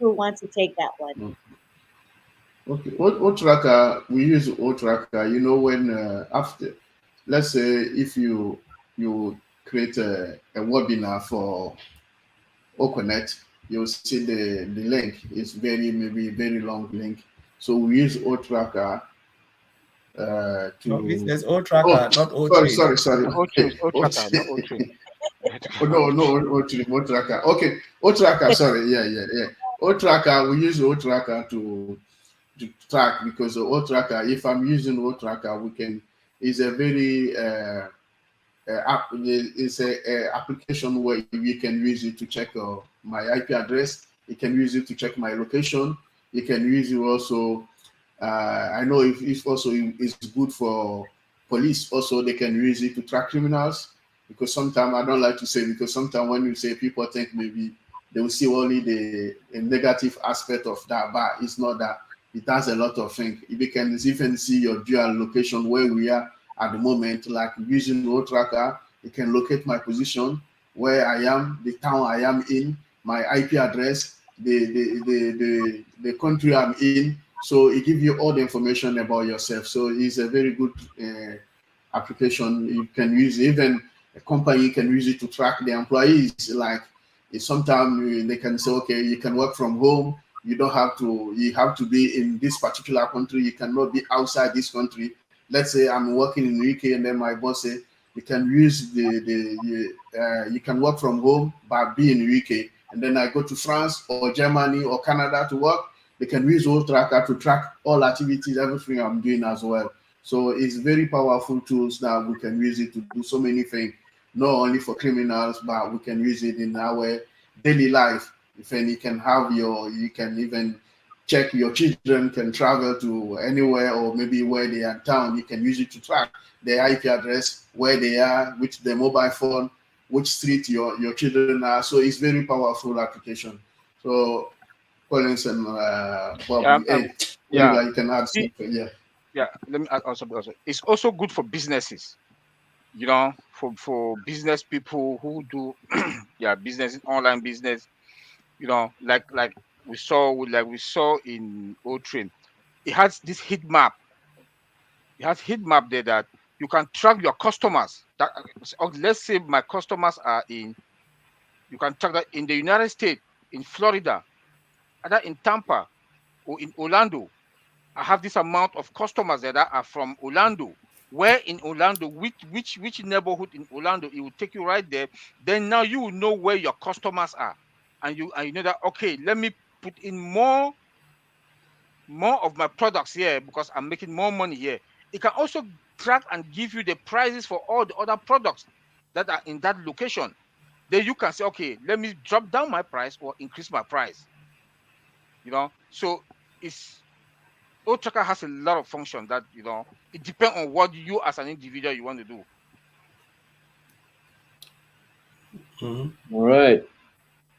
Who wants to take that one?" Okay. O-Tracker, we use O-Tracker, when after, let's say if you create a webinar for OConnect, you'll see the link is maybe very long link. So we use O-Tracker to. No, there's O-Tracker, not O-Train. Sorry. O-Train, O-Tracker, not O-Train. No, O-Tracker. Okay, O-Tracker. Sorry, yeah. O-Tracker. We use O-Tracker to track, because O-Tracker. If I'm using O-Tracker, is a very it's a application where you can use it to check my IP address. You can use it to check my location. You can use it also. I know if it's also is good for police. Also, they can use it to track criminals. Because sometimes I don't like to say, because sometimes when you say, people think maybe they will see only the negative aspect of that, but it's not that. It does a lot of things. You can even see your dual location where we are at the moment, like using O-Tracker. You can locate my position, where I am, the town I am in, my IP address, the country I'm in. So it gives you all the information about yourself. So it's a very good application. You can use it. Even a company can use it to track the employees. Like sometimes they can say, okay, you can work from home. You don't have to. You have to be in this particular country. You cannot be outside this country. Let's say I'm working in the UK, and then my boss say you can use you can work from home but be in the UK. And then I go to France or Germany or Canada to work. They can use Old Tracker to track all activities, everything I'm doing as well. So it's very powerful tools that we can use it to do so many things, not only for criminals, but we can use it in our daily life. If any can have you can even check your children can travel to anywhere or maybe where they are in town. You can use it to track their IP address, where they are, which their mobile phone, which street your children are. So it's very powerful application. So Collins and Bob, hey, Oliver, you can add something. Yeah, let me add also. It's also good for businesses, you know, for business people who do business, online business, you know, like we saw in O-Train. It has this heat map. It has heat map there that you can track your customers. That let's say my customers are in, you can track that in the United States, in Florida, either in Tampa or in Orlando. I have this amount of customers that are from Orlando. Where in Orlando, which neighborhood in Orlando, it will take you right there. Then now you will know where your customers are, and you know that, okay, let me put in more of my products here because I'm making more money here. It can also track and give you the prices for all the other products that are in that location. Then you can say, okay, let me drop down my price or increase my price. You know, so O-Tracker has a lot of function that, you know, it depends on what you as an individual you want to do. All right.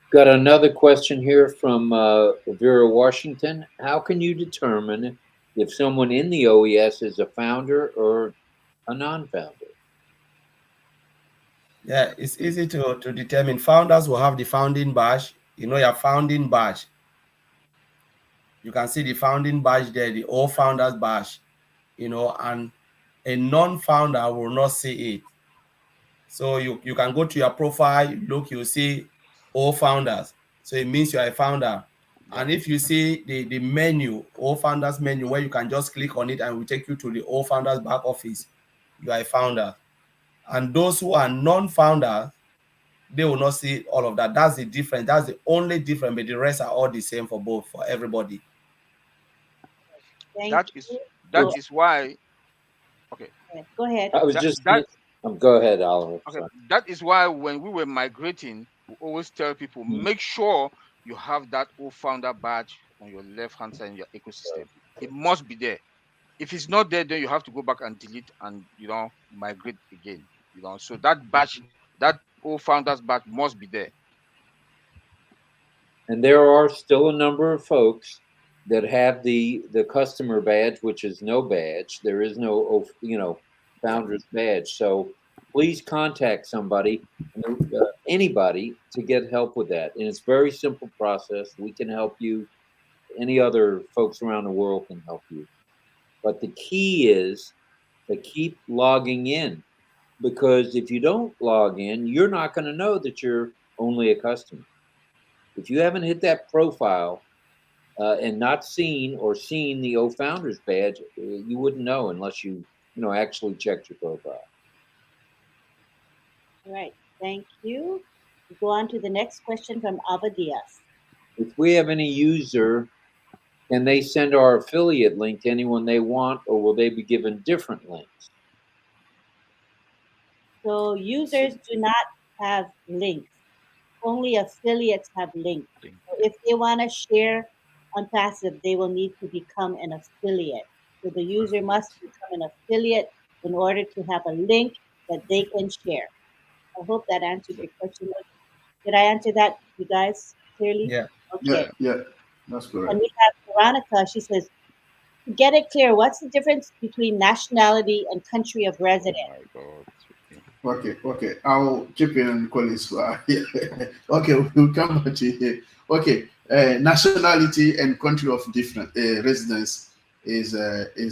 Got another question here from Vera Washington. How can you determine if someone in the OES is a founder or a non-founder? Yeah, it's easy to determine. Founders will have the founding badge. You know, your founding badge. You can see the founding badge there, the all founders badge, you know, and a non-founder will not see it. So you can go to your profile, look, you'll see all founders. So it means you're a founder. Yeah. And if you see the menu, all founders menu, where you can just click on it and will take you to the all founders back office, you are a founder. And those who are non-founders, they will not see all of that. That's the difference. That's the only difference, but the rest are all the same for both, for everybody. That is why. Okay. Go ahead. I was go ahead, Oliver. Okay. That is why when we were migrating, we always tell people, make sure you have that O-founder badge on your left-hand side in your ecosystem. It must be there. If it's not there, then you have to go back and delete and, you know, migrate again. You know, so that badge, that O-founders badge must be there. And there are still a number of folks that have the customer badge, which is no badge. There is no, you know, founder's badge. So please contact somebody, anybody, to get help with that. And it's a very simple process. We can help you. Any other folks around the world can help you. But the key is to keep logging in, because if you don't log in, you're not going to know that you're only a customer. If you haven't hit that profile and not seen the O-Founders badge, you wouldn't know unless you actually checked your profile. All right, thank you. We go on to the next question from Ava Diaz. If we have any user, can they send our affiliate link to anyone they want, or will they be given different links? So users do not have links. Only affiliates have links. So if they want to share ONPASSIVE, they will need to become an affiliate. So the user must become an affiliate in order to have a link that they can share. I hope that answered your question. Did I answer that, you guys, clearly? Yeah. Okay. Yeah, that's correct. And we have Veronica. She says, to get it clear, what's the difference between nationality and country of residence? Oh my God. Okay. I'll chip in, Collins. Okay, we'll come back to here. Okay, nationality and country of different residence is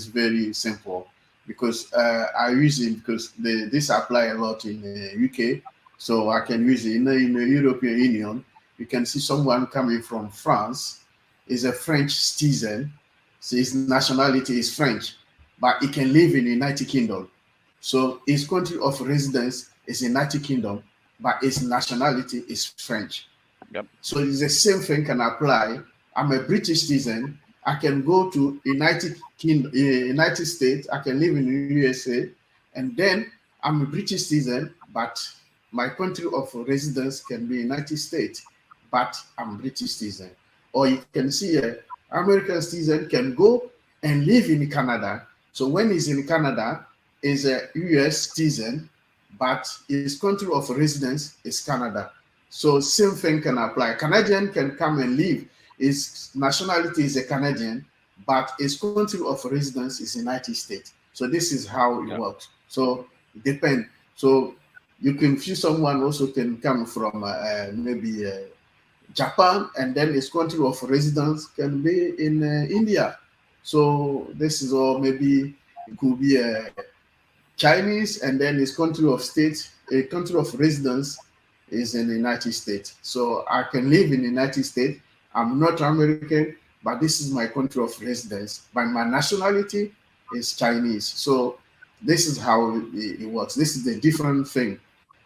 very simple because I use it because this apply a lot in the UK, so I can use it in the European Union. You can see someone coming from France is a French citizen, so his nationality is French, but he can live in the United Kingdom. So his country of residence is United Kingdom, but his nationality is French. Yep. So it's the same thing can apply. I'm a British citizen. I can go to United Kingdom, United States. I can live in the USA, and then I'm a British citizen, but my country of residence can be United States, but I'm British citizen. Or you can see a American citizen can go and live in Canada. So when he's in Canada, is a US citizen, but his country of residence is Canada. So same thing can apply. Canadian can come and live. His nationality is a Canadian, but his country of residence is United States. So this is how it works. So it depends. So you can see someone also can come from maybe Japan, and then his country of residence can be in India. So this is, or maybe it could be a Chinese, and then his country of state, a country of residence is in the United States. So I can live in the United States. I'm not American, but this is my country of residence. But my nationality is Chinese. So this is how it works. This is the different thing.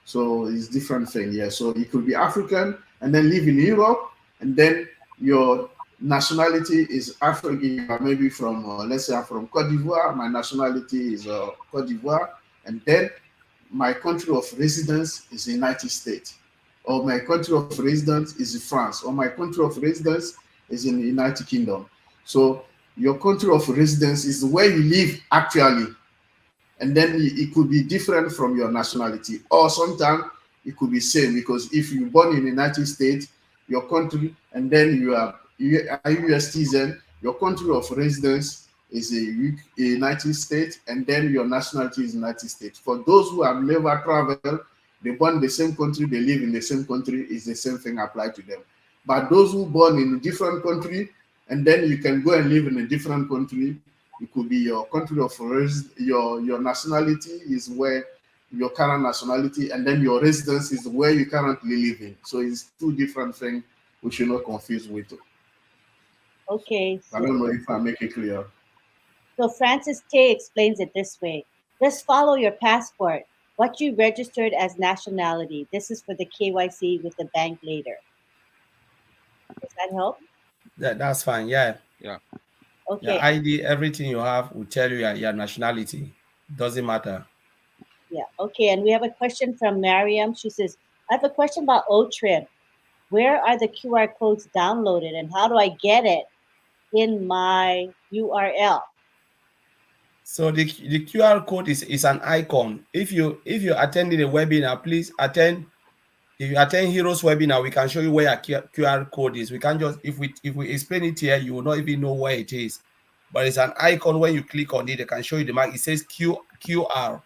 So it's different thing, yeah. So you could be African and then live in Europe, and then your nationality is African, maybe from, let's say I'm from Cote d'Ivoire, my nationality is Cote d'Ivoire, and then my country of residence is the United States, or my country of residence is France, or my country of residence is in the United Kingdom. So your country of residence is where you live actually, and then it could be different from your nationality, or sometimes it could be same, because if you're born in the United States, your country, and then you are a US citizen, your country of residence is a United States, and then your nationality is United States. For those who have never traveled, they born in the same country, they live in the same country, is the same thing applied to them. But those who born in a different country, and then you can go and live in a different country, it could be your country of your nationality is where your current nationality, and then your residence is where you currently live in. So it's two different things we should not confuse with. Okay. I don't know if I make it clear. So Francis Tay explains it this way. Just follow your passport, what you registered as nationality. This is for the KYC with the bank later. Does that help? That's fine. Yeah. Okay. Your ID, everything you have will tell you your nationality. Doesn't matter. Yeah. Okay. And we have a question from Mariam. She says, I have a question about OTRIM. Where are the QR codes downloaded, and how do I get it in my URL? So the QR code is an icon. If you attended a webinar, please attend. If you attend Heroes webinar, we can show you where a QR code is. We can just, if we explain it here, you will not even know where it is. But it's an icon. When you click on it, they can show you the mark. It says QR.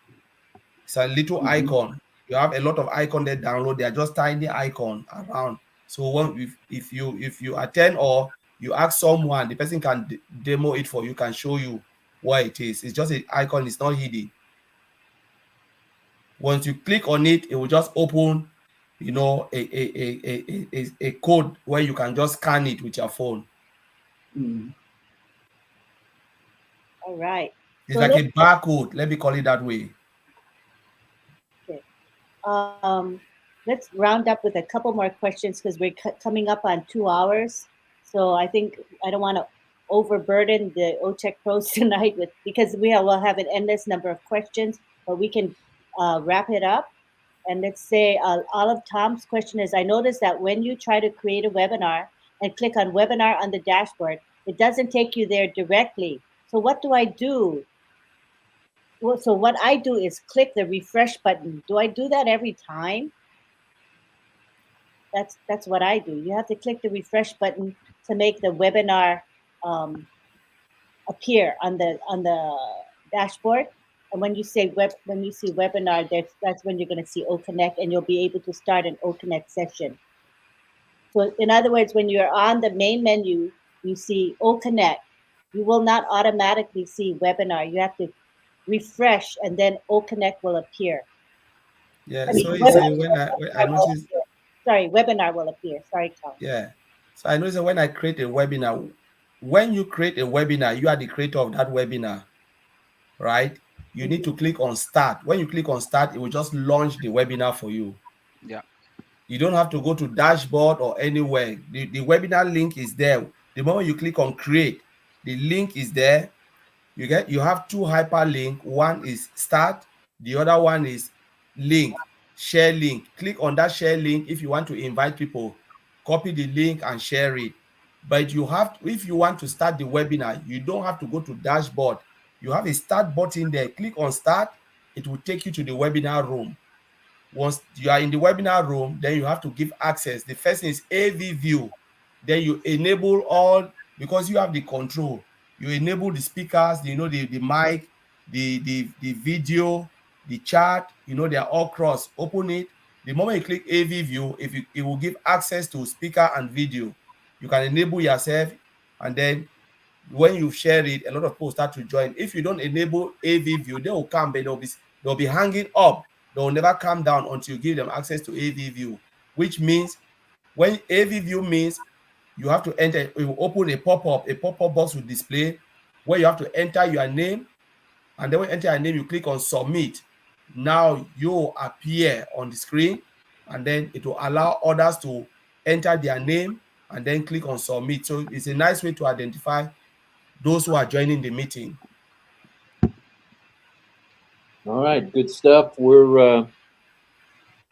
It's a little icon. You have a lot of icons there download. They are just tiny icon around. So if you attend or you ask someone, the person can demo it for you, can show you where it is. It's just an icon. It's not hidden. Once you click on it, it will just open, you know, a code where you can just scan it with your phone. All right. It's like a barcode. Let me call it that way. Okay. Let's round up with a couple more questions because we're coming up on 2 hours. So I think I don't want to overburden the OTech pros tonight because we'll have an endless number of questions, but we can wrap it up. And let's say Olive Tom's question is, I noticed that when you try to create a webinar and click on webinar on the dashboard, it doesn't take you there directly. So what do I do? Well, so what I do is click the refresh button. Do I do that every time? That's what I do. You have to click the refresh button to make the webinar appear on the dashboard. And when you say webinar, that's when you're going to see OConnect, and you'll be able to start an OConnect session. So in other words, when you're on the main menu, you see OConnect. You will not automatically see webinar. You have to refresh, and then OConnect will appear. Yeah. I mean, So you say when I notice, sorry, webinar will appear. Sorry, Tom. yeah. So I notice that when I create a webinar, when you create a webinar, you are the creator of that webinar, right? You need to click on start. When you click on start, it will just launch the webinar for you. Yeah. You don't have to go to dashboard or anywhere. The webinar link is there. The moment you click on create, the link is there. You have two hyperlink. One is start, the other one is link, share link. Click on that share link if you want to invite people. Copy the link and share it. But you have to, if you want to start the webinar, you don't have to go to dashboard. You have a start button there. Click on start. It will take you to the webinar room. Once you are in the webinar room, then you have to give access. The first thing is AV view. Then you enable all, because you have the control. You enable the speakers, the mic, the video, the chat, they are all cross. Open it. The moment you click AV view, it will give access to speaker and video. You can enable yourself, and then when you share it, a lot of people start to join. If you don't enable AV view, they will come, but they'll be hanging up. They'll never come down until you give them access to AV view, which means when AV view means you have to enter, it will open a pop-up box will display where you have to enter your name, and then when you enter your name, you click on submit. Now you appear on the screen, and then it will allow others to enter their name and then click on submit. So it's a nice way to identify those who are joining the meeting. All right, good stuff. We're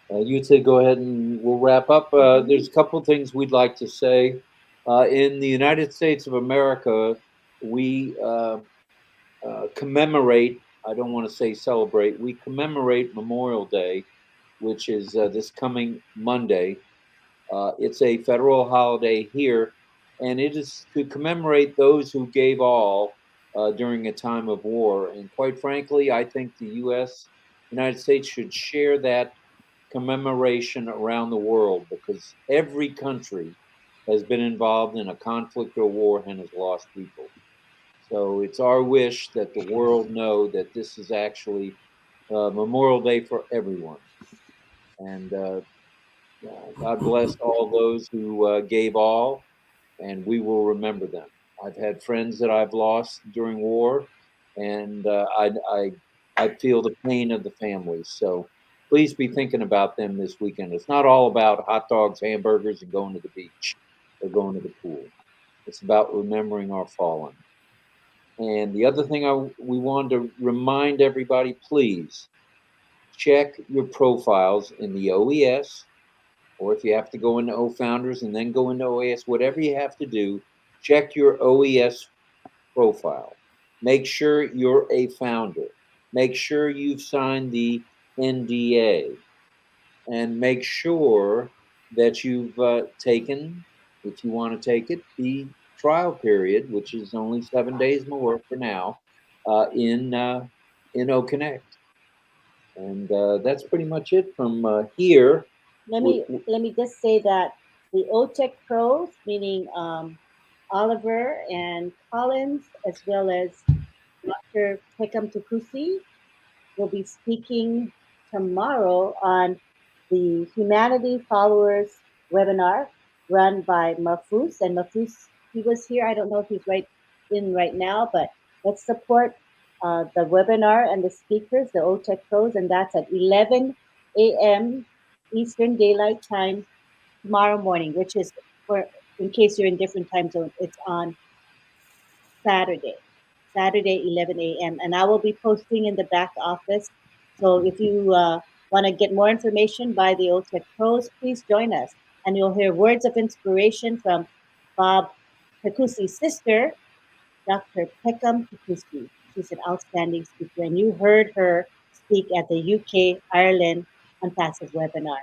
you say go ahead and we'll wrap up. There's a couple things we'd like to say. In the United States of America, we commemorate, I don't want to say celebrate, we commemorate Memorial Day, which is this coming Monday. It's a federal holiday here, and it is to commemorate those who gave all during a time of war. And quite frankly, I think the United States, should share that commemoration around the world, because every country has been involved in a conflict or war and has lost people. So it's our wish that the world know that this is actually Memorial Day for everyone. And God bless all those who gave all, and we will remember them. I've had friends that I've lost during war, and I feel the pain of the families. So please be thinking about them this weekend. It's not all about hot dogs, hamburgers, and going to the beach or going to the pool. It's about remembering our fallen. And the other thing we wanted to remind everybody, please check your profiles in the OES, or if you have to go into OFounders and then go into OAS, whatever you have to do, check your OES profile. Make sure you're a founder. Make sure you've signed the NDA, and make sure that you've taken, if you want to take it, the trial period, which is only 7 days more for now, in OConnect. And that's pretty much it from here. Let me just say that the OTEC pros, meaning Oliver and Collins, as well as Dr. Pekam Takusi, will be speaking tomorrow on the Humanity Followers webinar run by Mafus. And Mafus, he was here. I don't know if he's right now, but let's support the webinar and the speakers, the OTEC pros, and that's at 11 a.m. Eastern Daylight Time tomorrow morning, which is, for in case you're in different time zones, it's on Saturday, 11 a.m. And I will be posting in the back office. So if you want to get more information by the OTEC pros, please join us. And you'll hear words of inspiration from Bob Takusi's sister, Dr. Pekam Takusi. She's an outstanding speaker, and you heard her speak at the UK Ireland ONPASSIVE webinar.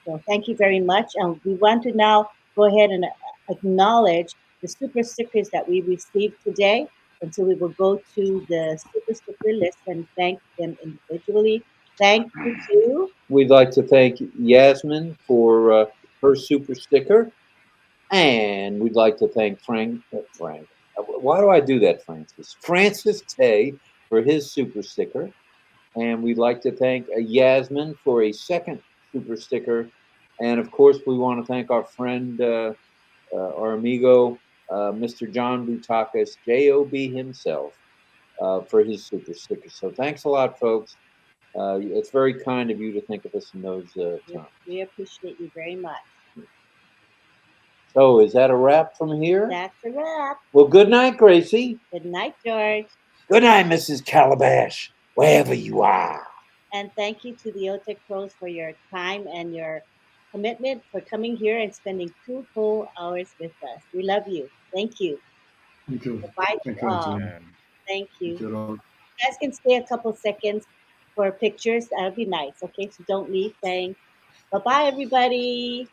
So thank you very much. And we want to now go ahead and acknowledge the super stickers that we received today. And so we will go to the super sticker list and thank them individually. Thank you to We'd like to thank Yasmin for her super sticker. And we'd like to thank Frank. Why do I do that, Francis? Francis Tay for his super sticker. And we'd like to thank Yasmin for a second super sticker. And of course, we want to thank our friend, our amigo, Mr. John Butakas, JOB himself, for his super sticker. So thanks a lot, folks. It's very kind of you to think of us in those terms. we appreciate you very much. So is that a wrap from here? That's a wrap. Well, good night, Gracie. Good night, George. Good night, Mrs. Calabash, wherever you are. And thank you to the OTEC Pros for your time and your commitment for coming here and spending 2 full hours with us. We love you. Thank you. Thank you. Goodbye Thank to you. all. Yeah. Thank you. Thank you, Lord. You guys can stay a couple seconds for pictures. That'll be nice. Okay, so don't leave. Thanks. Bye-bye, everybody.